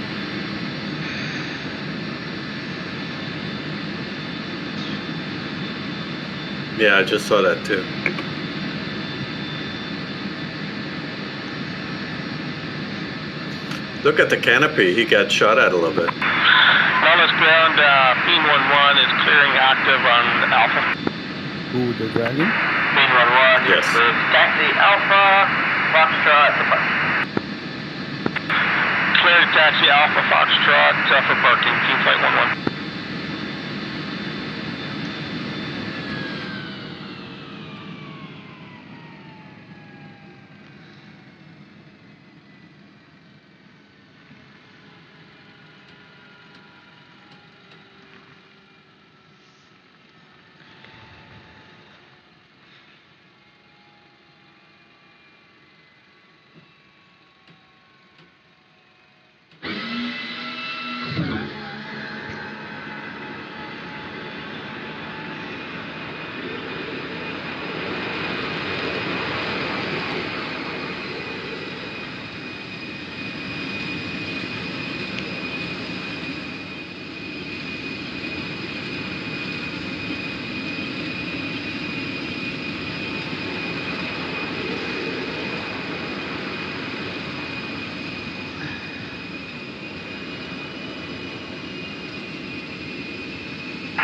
Yeah, I just saw that too. Look at the canopy. He got shot at a little bit. Lawless ground, Fiend 1-1 is clearing active on Alpha. Who, the dragon? Fiend 1-1 Yes. is taxi Alpha, Foxtrot for parking. Cleared taxi Alpha Foxtrot for parking. Team Flight 1-1.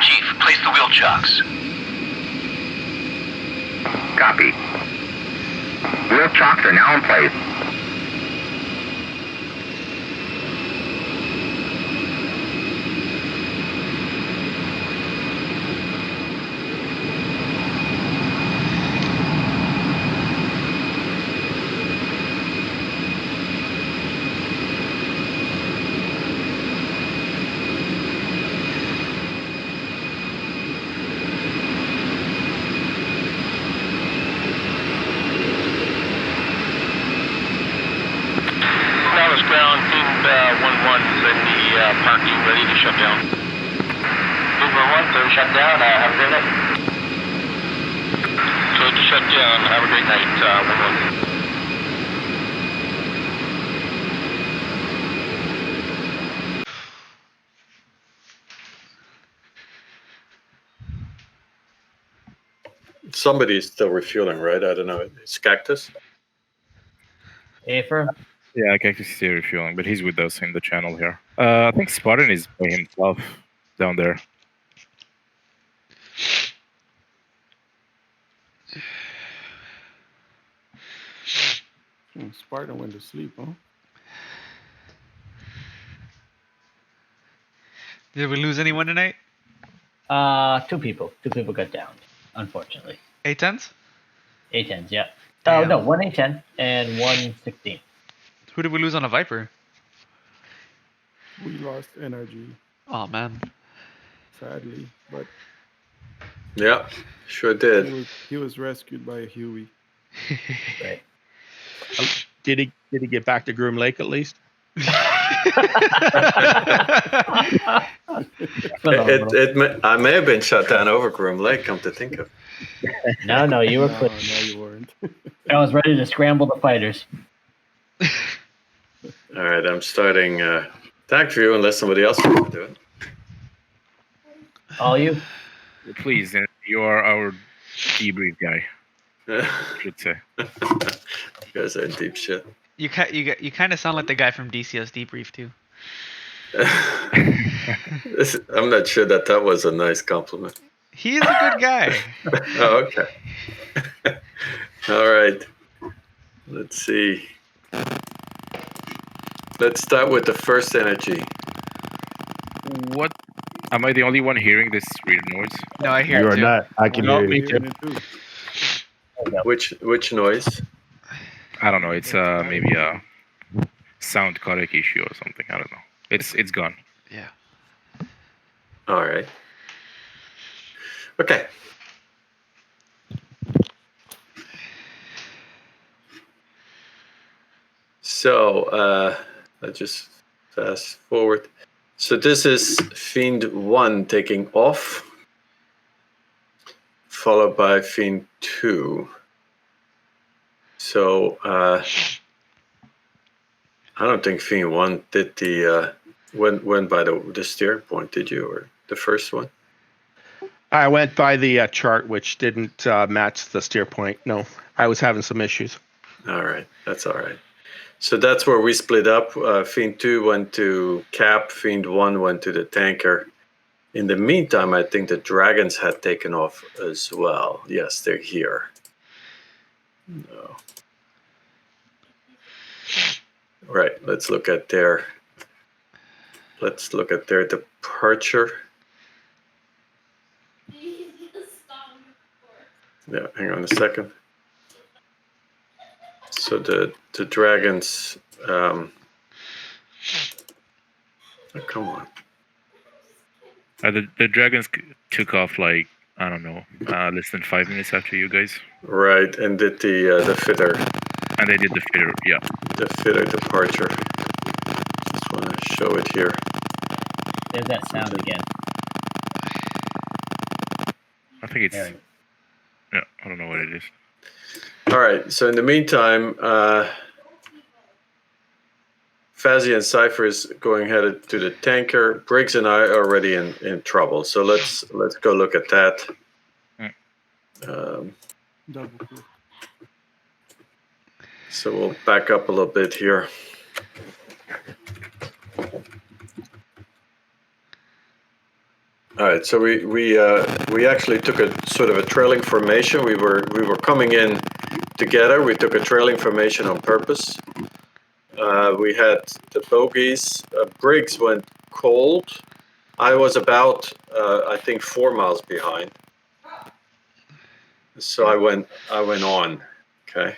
Chief, place the wheel chocks. Copy. Wheel chocks are now in place. Lawless ground, Fiend 1-1 is in the parking, ready to shut down. Fiend 1-1, clear to shut down. Have a great night. Cleared to shut down. Have a great night, 1-1. Somebody's still refueling, right? I don't know. It's Cactus. Afer? Yeah, Cactus is still refueling, but he's with us in the channel here. I think Spartan is by himself down there. Spartan went to sleep, huh? Did we lose anyone tonight? Two people got downed, unfortunately. A10s? A10s, yeah. Damn. No, one A10 and one 16. Who did we lose on a Viper? We lost energy, Oh man. sadly, but Yeah, sure did. he was rescued by a Huey. Right. Did he get back to Groom Lake at least? I may have been shut down over Groom Lake, come to think of. No, you were No, clear. you weren't. I was ready to scramble the fighters. All right, I'm starting attack view unless somebody else wants to do it. All you? Please, you are our debrief guy. I should say. You guys are in deep shit. You kind of sound like the guy from DCS Debrief too. I'm not sure that was a nice compliment. He is a good guy. Oh, okay. All right. Let's see. Let's start with the first energy. What? Am I the only one hearing this weird noise? No, I hear You it are too. not. I can hear me you. too. Which noise? I don't know. It's maybe a sound codec issue or something. I don't know. It's gone. Yeah. All right. Okay. So let's just fast forward. So this is Fiend 1 taking off, followed by Fiend 2. So I don't think Fiend 1 did the went by the steering point, did you, or the first one? I went by the chart, which didn't match the steer point. No, I was having some issues. All right, that's all right. So that's where we split up. Fiend 2 went to Cap, Fiend 1 went to the tanker. In the meantime, I think the Dragons had taken off as well. Yes, they're here. No. Right, let's look at their departure. Yeah, hang on a second. So the Dragons, oh, come on. The Dragons took off like, I don't know, less than 5 minutes after you guys. Right, and did the fitter. And they did the fitter, yeah. The fitter departure. Just want to show it here. There's that sound again. I think it's, yeah, I don't know what it is. All right, so in the meantime, Fazzy and Cypher is going headed to the tanker. Briggs and I are already in trouble, so let's go look at that. Double click. So we'll back up a little bit here. All right, so we actually took a sort of a trailing formation. We were coming in together. We took a trailing formation on purpose. We had the bogies. Briggs went cold. I was about I think 4 miles behind. So I went on. Okay.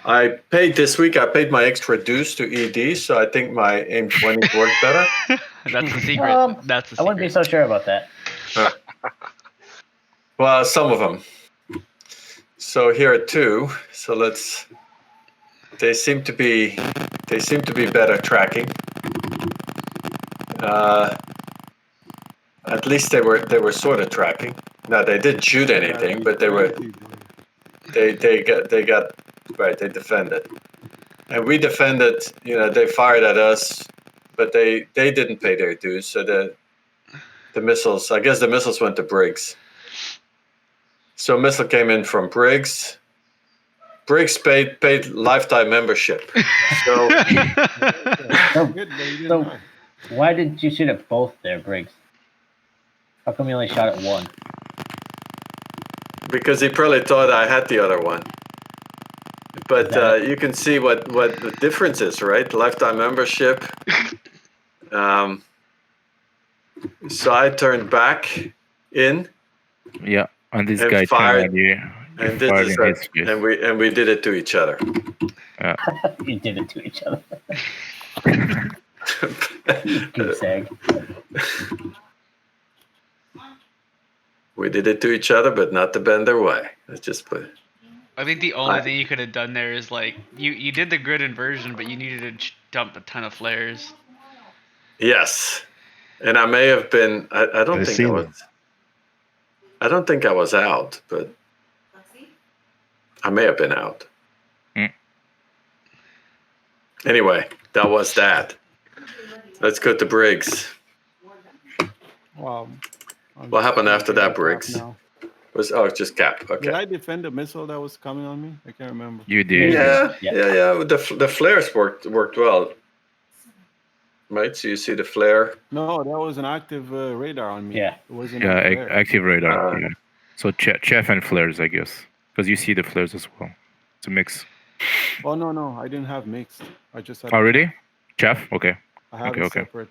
I paid this week. I paid my extra dues to ED, so I think my aim 20s worked better. That's the secret. That's the secret. I wouldn't be so sure about that. Well, some of them. So here are 2. So they seem to be better tracking. At least they were sort of tracking. Now they didn't shoot anything, but they got right. They defended, and we defended. You know, they fired at us, but they didn't pay their dues. So the missiles, I guess the missiles went to Briggs. So a missile came in from Briggs. Briggs paid lifetime membership. So, So why did you shoot at both there, Briggs? How come you only shot at one? because he probably thought I had the other one. But you can see what the difference is, right? Lifetime membership. So I turned back in. Yeah, and this And guy fired- turned on you. And You this fired is in his face. and we did it to each other. Yeah. You did it to each other. You goose egg. We did it to each other, but not to bend their way. Let's just put it. I think the only thing you could have done there is like you did the grid inversion, but you needed to dump a ton of flares. Yes, and I may have been. I don't think I was. I don't think I was out, but I may have been out. Anyway, that was that. Let's go to Briggs. Wow. What happened after that, Briggs? Now. It's just Cap. Okay. Did I defend the missile that was coming on me? I can't remember. You did. Yeah. The flares worked well. Right, so you see the flare. No, that was an active radar on me. Yeah. It wasn't. Yeah, a flare. active radar. Yeah. So Chef and flares, I guess, because you see the flares as well. It's a mix. Oh no, I didn't have mixed. I just had. Already? Chef? Okay. I have it separate.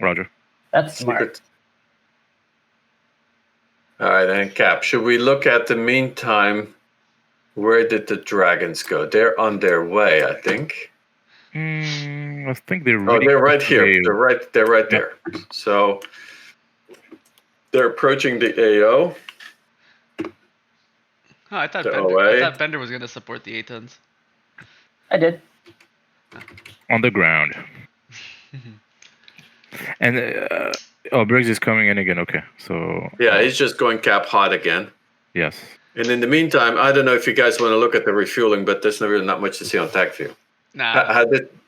Roger. That's smart. All right, and Cap, should we look at the meantime? Where did the dragons go? They're on their way, I think. I think they're. Oh, they're right here. They're right there. So they're approaching the AO. Oh, I thought Bender was gonna support the A-10s. I did. On the ground. And Briggs is coming in again. Okay, so. Yeah, he's just going Cap hot again. Yes. And in the meantime, I don't know if you guys want to look at the refueling, but there's really not much to see on tech view. Nah.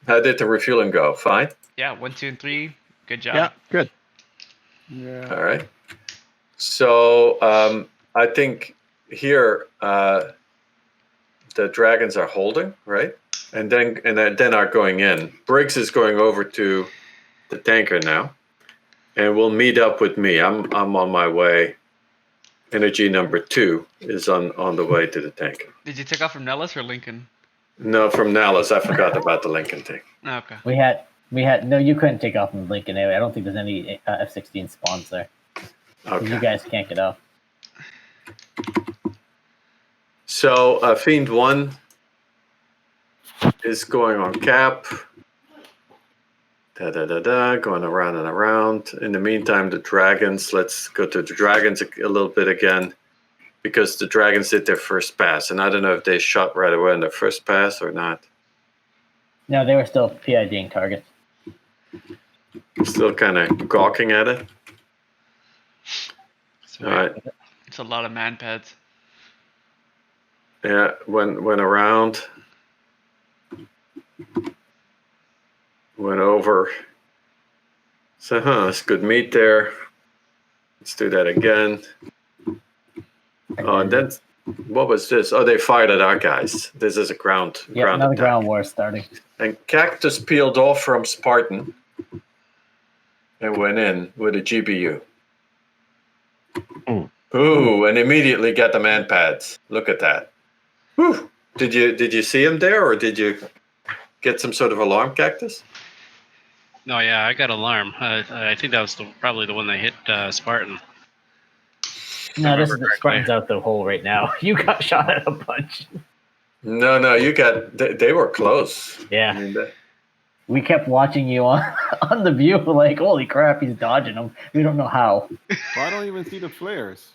How did the refueling go? Fine. Yeah, 1, 2, and 3. Good job. Yeah, good. Yeah. All right. So I think here the dragons are holding, right? And then are going in. Briggs is going over to the tanker now, and will meet up with me. I'm on my way. Energy number 2 is on the way to the tanker. Did you take off from Nellis or Lincoln? No, from Nallas. I forgot about the Lincoln thing. Oh, okay. We had no. You couldn't take off from Lincoln anyway. I don't think there's any F-16 spawns there. Okay. You guys can't get off. So Fiend 1 is going on Cap. Going around and around. In the meantime, the dragons. Let's go to the dragons a little bit again, because the dragons did their first pass, and I don't know if they shot right away on their first pass or not. No, they were still PIDing targets. Still kind of gawking at it. Sweet. All right. It's a lot of man pads. Yeah, went around. Went over. So, it's good meat there. Let's do that again. And then, what was this? Oh, they fired at our guys. This is a ground. Yeah, another ground war starting. And Cactus peeled off from Spartan and went in with a GBU. Ooh, and immediately got the man pads. Look at that. Whew. Did you see him there, or did you get some sort of alarm, Cactus? No, yeah, I got alarm. I think that was probably the one that hit Spartan. No, this is the Spartan's out the hole right now. You got shot at a bunch. No, you got. They were close. Yeah. I mean, we kept watching you on the view, like, holy crap, he's dodging them. We don't know how. Well, I don't even see the flares.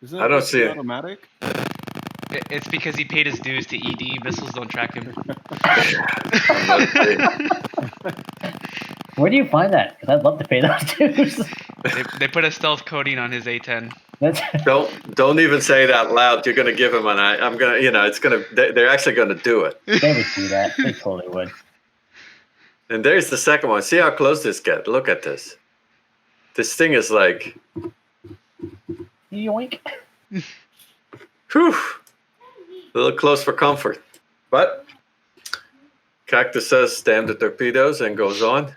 Isn't I don't see it. Automatic? It's because he paid his dues to ED. Missiles don't track him. Where do you find that? Because I'd love to pay those dues. They put a stealth coating on his A10. Don't even say it out loud. You're gonna give him an. I'm gonna. It's gonna. They're actually gonna do it. They would do that. They totally would. And there's the second one. See how close this gets. Look at this. This thing is like. Yoink. Whew. A little close for comfort, but Cactus says, "Damn the torpedoes," and goes on.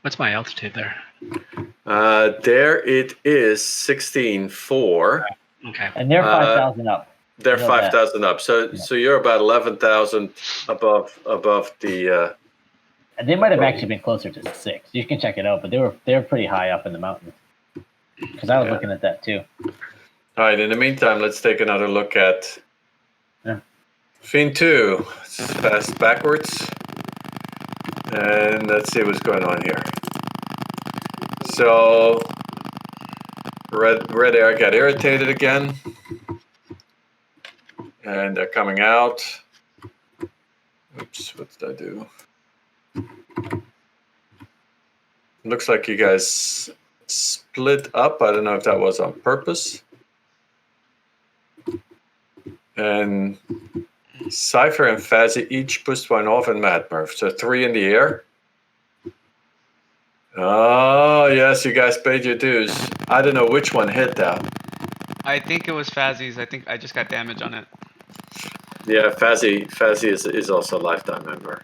What's my altitude there? There it is, 16.4. Okay. And they're 5,000 up. They're I know that. 5,000 up. So you're about 11,000 above the. And they might have actually been closer to 6. You can check it out, but they were pretty high up in the mountains. Because I was looking at that too. All right. In the meantime, let's take another look at Fiend 2. Let's fast backwards, and let's see what's going on here. So red air got irritated again, and they're coming out. Oops, what did I do? Looks like you guys split up. I don't know if that was on purpose. And Cypher and Fazzy each pushed one off in Mad Murph. So 3 in the air. Oh, yes, you guys paid your dues. I don't know which one hit that. I think it was Fazzy's. I think I just got damage on it. Yeah, Fazzy is also a lifetime member.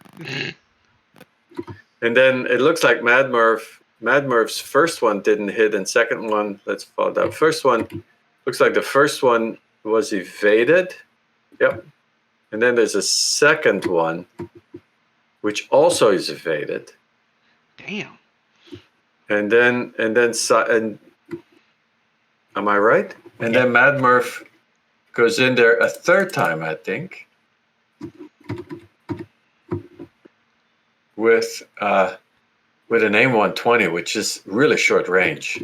And then it looks like Mad Murph's first one didn't hit, and second one, let's follow that. First one, looks like the first one was evaded. Yep. And then there's a second one, which also is evaded. Damn. And then am I right? And then Mad Murph goes in there a third time, I think, with an AIM-120, which is really short range.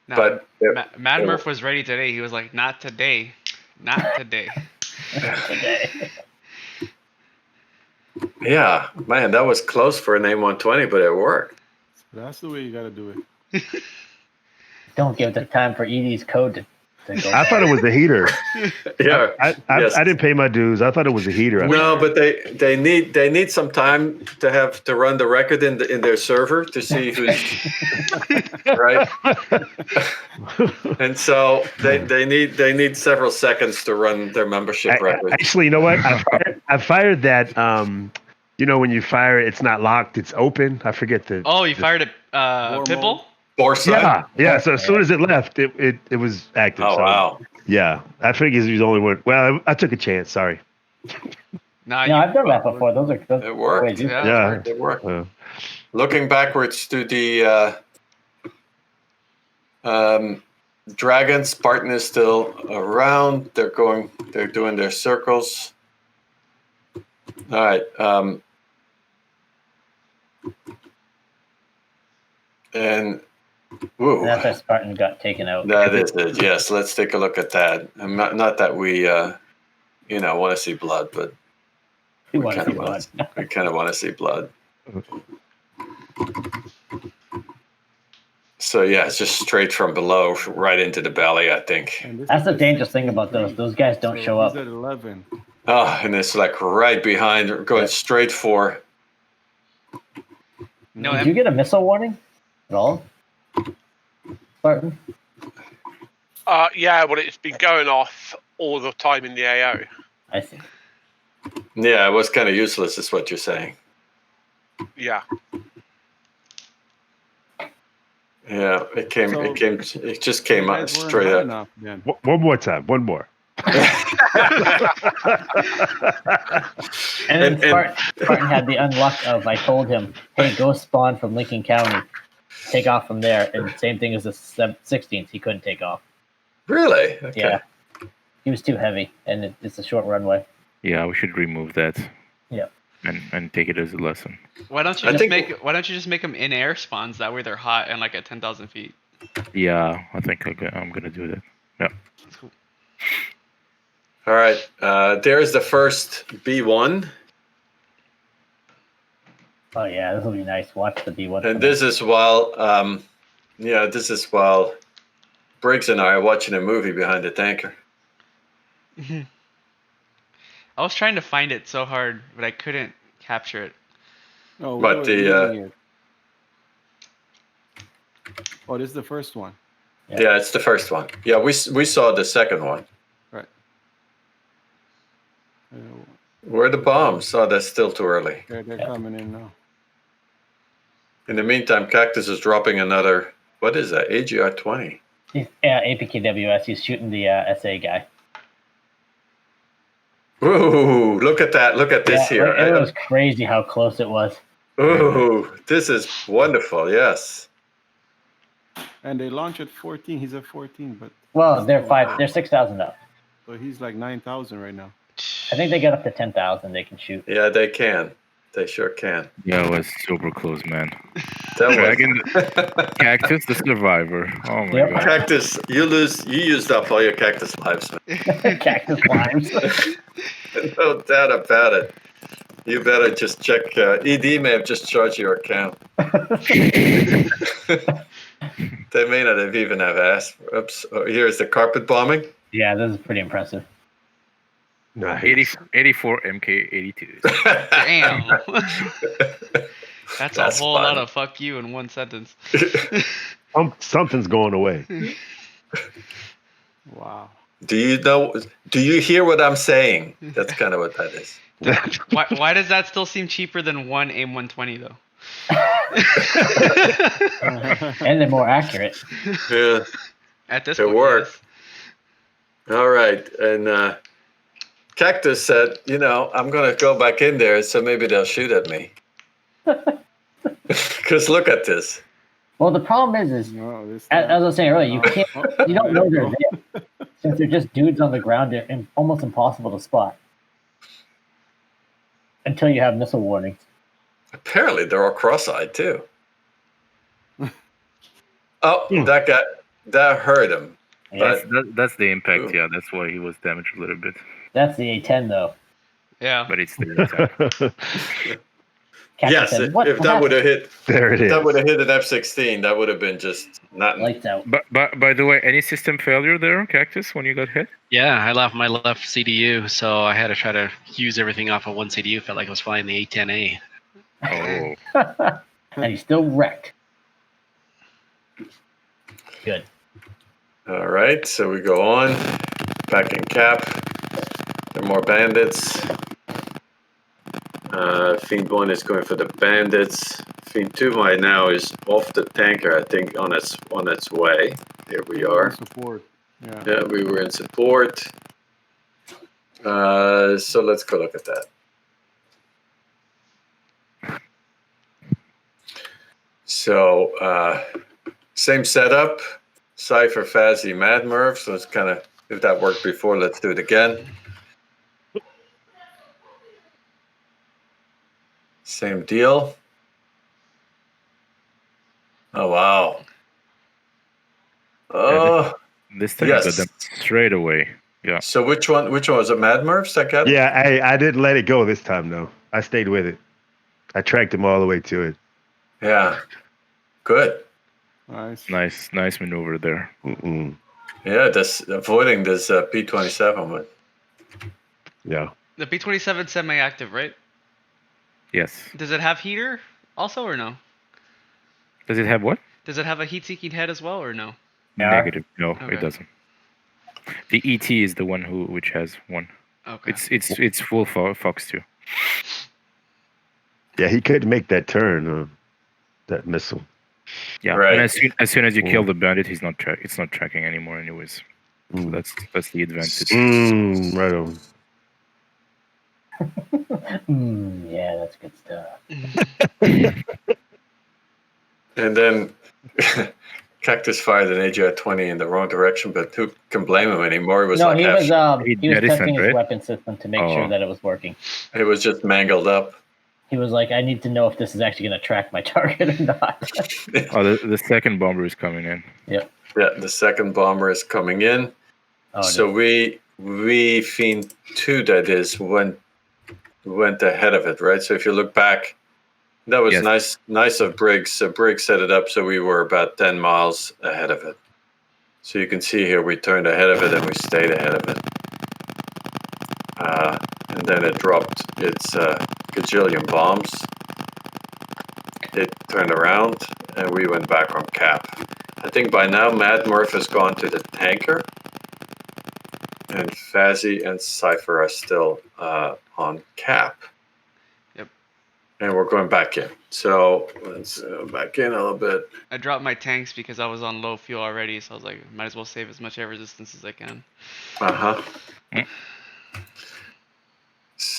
No, But Mad Murph was ready today. He was like, "Not today, not today." Yeah, man, that was close for an AIM-120, but it worked. That's the way you got to do it. Don't give the time for Edie's code to go. I thought it was the heater. Yeah, I didn't pay my dues. I thought it was the heater. No, but they need some time to run the record in their server to see who's right. And so they need several seconds to run their membership record. Actually, you know what? I fired that. When you fire it, it's not locked; it's open. I forget the. Oh, you fired it, Pitbull? Yeah. So as soon as it left, it was active. Oh, so, wow. Yeah, I figured he was the only one. Well, I took a chance. Sorry. No, I've done that before. Those it worked. Yeah, it worked. Looking backwards to the Dragon, Spartan is still around. They're doing their circles. All right. And that's why Spartan got taken out. That is it. Yes, let's take a look at that. Not that we, want to see blood, but we kind of want to see blood. So yeah, it's just straight from below, right into the belly. I think that's the dangerous thing about those. Those guys don't show up. At 11. Oh, and it's like right behind, going straight for. No, Did you get a missile warning at all, Spartan? Yeah, but it's been going off all the time in the AO. I see. Yeah, it was kind of useless, is what you're saying. Yeah. Yeah, it just came out straight up. One more time. One more. And then Spartan had the unluck of, I told him, hey, go spawn from Lincoln County, take off from there, and same thing as the 16th, he couldn't take off. Really? Okay. Yeah, he was too heavy, and it's a short runway. Yeah, we should remove that. Yeah. And take it as a lesson. Why don't you just make them in air spawns? That way they're hot and like at 10,000 feet. Yeah, I think I'm gonna do that. Yeah. That's cool. All right, there's the first B1. Oh yeah, this will be nice. Watch the B1. And this is while, Briggs and I are watching a movie behind the tanker. Mm-hmm. I was trying to find it so hard, but I couldn't capture it. No, but this is the first one. Yeah, it's the first one. Yeah, we saw the second one. Right. Where are the bombs? Oh, that's still too early. They're coming in now. In the meantime, Cactus is dropping another. What is that? AGR 20. Yeah, APKWS. He's shooting the SA guy. Ooh, look at that. Look at this here. It was crazy how close it was. Ooh, this is wonderful. Yes. And they launch at 14. He's at 14, but Well, they're 6,000 up. so he's like 9,000 right now. I think they get up to 10,000. They can shoot. Yeah, they can. They sure can. Yeah, it was super close, man. That Dragon, Cactus, the survivor. Oh my god. Cactus, you used up all your cactus lives, man. Cactus lives. No doubt about it. You better just check. ED may have just charged your account. They may not have even have asked. Oops. Oh, here's the carpet bombing. Yeah, this is pretty impressive. Nice. 84 MK82. Damn. That's a whole fun. lot of fuck you in one sentence. Something's going away. Wow. Do you hear what I'm saying? That's kind of what that is. Why does that still seem cheaper than one AIM 120 though? And they're more accurate. Yeah. At this It point, worked. All right. And Cactus said, I'm going to go back in there, so maybe they'll shoot at me. Because look at this. Well, the problem is as I was saying earlier, you can't, you don't know they're there since they're just dudes on the ground. They're almost impossible to spot until you have missile warnings. Apparently, they're all cross-eyed too. Oh, that hurt him. Yes, that's the impact. Yeah, that's why he was damaged a little bit. That's the A10 though. Yeah, but it's the attack. Yes, if that would have hit, there it is. That would have hit an F-16. That would have been just not lights out. But by the way, any system failure there, Cactus, when you got hit? Yeah, I left my left CDU, so I had to try to use everything off of one CDU. Felt like I was flying the A10A. Oh. And he's still wrecked. Good. All right, so we go on. Back in cap. There are more bandits. Fiend 1 is going for the bandits. Fiend 2 right now is off the tanker, I think, on its way. Here we are. Support. Yeah. Yeah, we were in support. So let's go look at that. So same setup. Cypher, Fazzy, Mad Merv. So it's kind of, if that worked before, let's do it again. Same deal. Oh, wow. Oh, this time I got them straight away. Yeah. So which one was it? Mad Mervs that got it? Yeah, I didn't let it go this time, though. I stayed with it. I tracked him all the way to it. Yeah. Good. Nice maneuver there. Yeah, avoiding this P-27 one. Yeah. The P-27 semi-active, right? Yes. Does it have heater also or no? Does it have what? Does it have a heat-seeking head as well or no? Negative. No, Okay. it doesn't. The ET is the one which has one. Okay. It's full Fox 2. Yeah, he couldn't make that turn. That missile. Yeah, right. And as soon as you kill the bandit, it's not tracking anymore, anyways. So that's the advantage. Right on. Yeah, that's good stuff. And then Cactus fired an AJ-20 in the wrong direction, but who can blame him anymore? He was No, like he was jettisoned, testing his right? weapon system to make sure that it was working. It was just mangled up. He was like, I need to know if this is actually going to track my target or not. Oh, the second bomber is coming in. Yep. Yeah, the second bomber is coming in. Oh, So we Fiend 2, that is, went ahead of it, right? So if you look back, that was nice of Briggs. So Briggs set it up so we were about 10 miles ahead of it. So you can see here we turned ahead of it and we stayed ahead of it. And then it dropped its gajillion bombs. It turned around and we went back on cap. I think by now Mad Murph has gone to the tanker. And Fazzy and Cypher are still on cap. Yep. And we're going back in. So let's back in a little bit. I dropped my tanks because I was on low fuel already, so I was like, might as well save as much air resistance as I can. Uh-huh.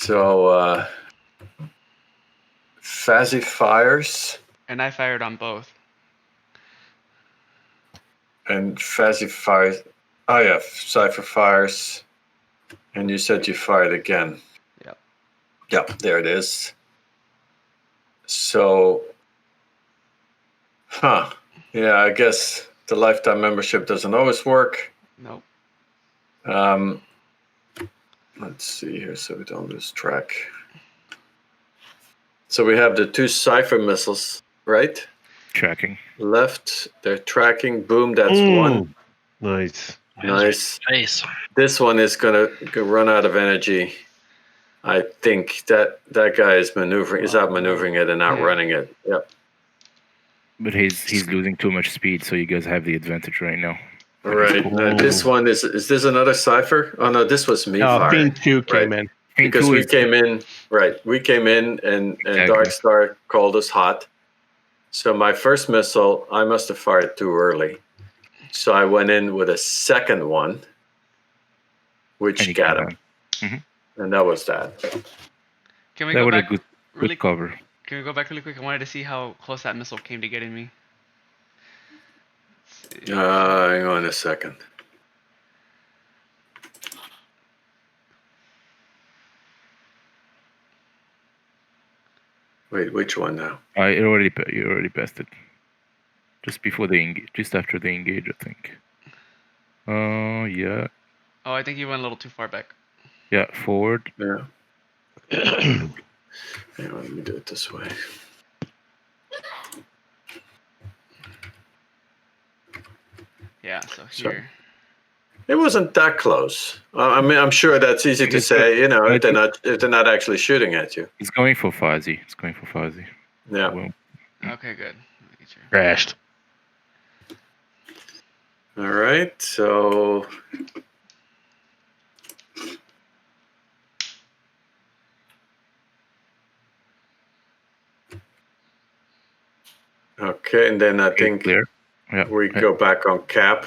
So, Fazzy fires. And I fired on both. And Fazzy fires. Oh, yeah. Cypher fires. And you said you fired again. Yep. Yep, there it is. So, yeah, I guess the lifetime membership doesn't always work. Nope. Let's see here so we don't lose track. So we have the 2 Cypher missiles, right? Tracking. Left, they're tracking. Boom, that's 1. Nice. Nice. Nice. This one is gonna run out of energy. I think that guy is maneuvering, is out maneuvering it and outrunning it. Yep. But he's losing too much speed, so you guys have the advantage right now. Right. This one is this another Cypher? Oh no, this was me firing. Fiend 2 came in. Because we came in, right? We came in and Dark Star called us hot. So my first missile, I must have fired too early. So I went in with a second one, which got him. Mm-hmm. And that was that. Can we That go was a back? good cover. Can we go back really quick? I wanted to see how close that missile came to getting me. Hang on a second. Wait, which one now? You already passed it. Just before just after they engage, I think. Yeah. Oh, I think you went a little too far back. Yeah, forward. Yeah. Hang on, let me do it this way. Yeah, so here. It wasn't that close. I mean, I'm sure that's easy to say. You know, if they're not actually shooting at you. It's going for Fuzzy. Yeah. Well, Okay, good. Crashed. All right. So. Okay, and then I think we go back on cap.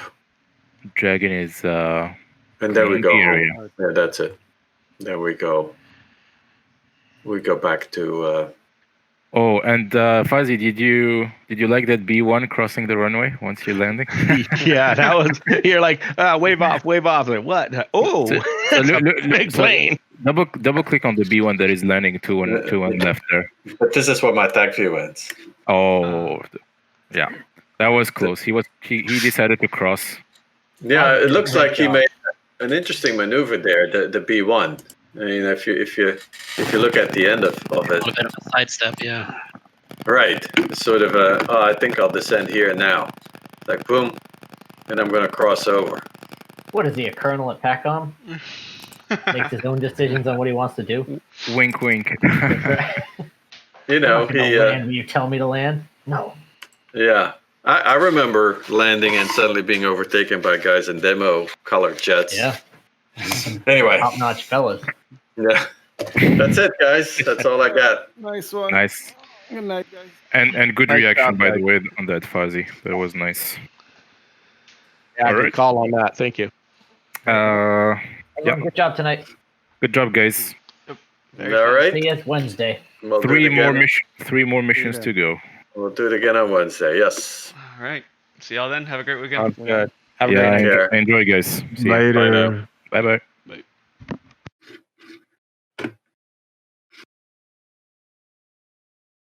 Dragon is. And then we go home. Yeah, that's it. Then we go. We go back to. Oh, and Fuzzy, did you like that B1 crossing the runway once you're landing? Yeah, that was. You're like, wave off. Like, what? Oh, it's a big plane. Double click on the B1 that is landing to one left there. But this is where my tag view ends. Oh, yeah, that was close. He decided to cross. Yeah, it looks like he made an interesting maneuver there. The B1. I mean, if you look at the end of it, A bit of a sidestep, yeah. Right, sort of I think I'll descend here now, like boom, and I'm going to cross over. What is he, a colonel at PACOM? Makes his own decisions on what he wants to do. Wink, wink. You know, land when you tell me to land. No. Yeah, I remember landing and suddenly being overtaken by guys in demo colored jets. Yeah. Anyway, top-notch fellas. Yeah, that's it, guys. That's all I got. Nice one. Nice. Good night, guys. And good Nice reaction, job, by guys. the way, on that Fuzzy. That was nice. Yeah, All good right. call on that. Thank you. Yeah. Good job tonight. Good job, guys. All right. See you Wednesday. We'll do Three it again. more missions to go. We'll do it again on Wednesday. Yes. All right. See y'all then. Have a great weekend. Sounds good. Have a Yeah, great night. care. enjoy, guys. See you. Later. Bye bye.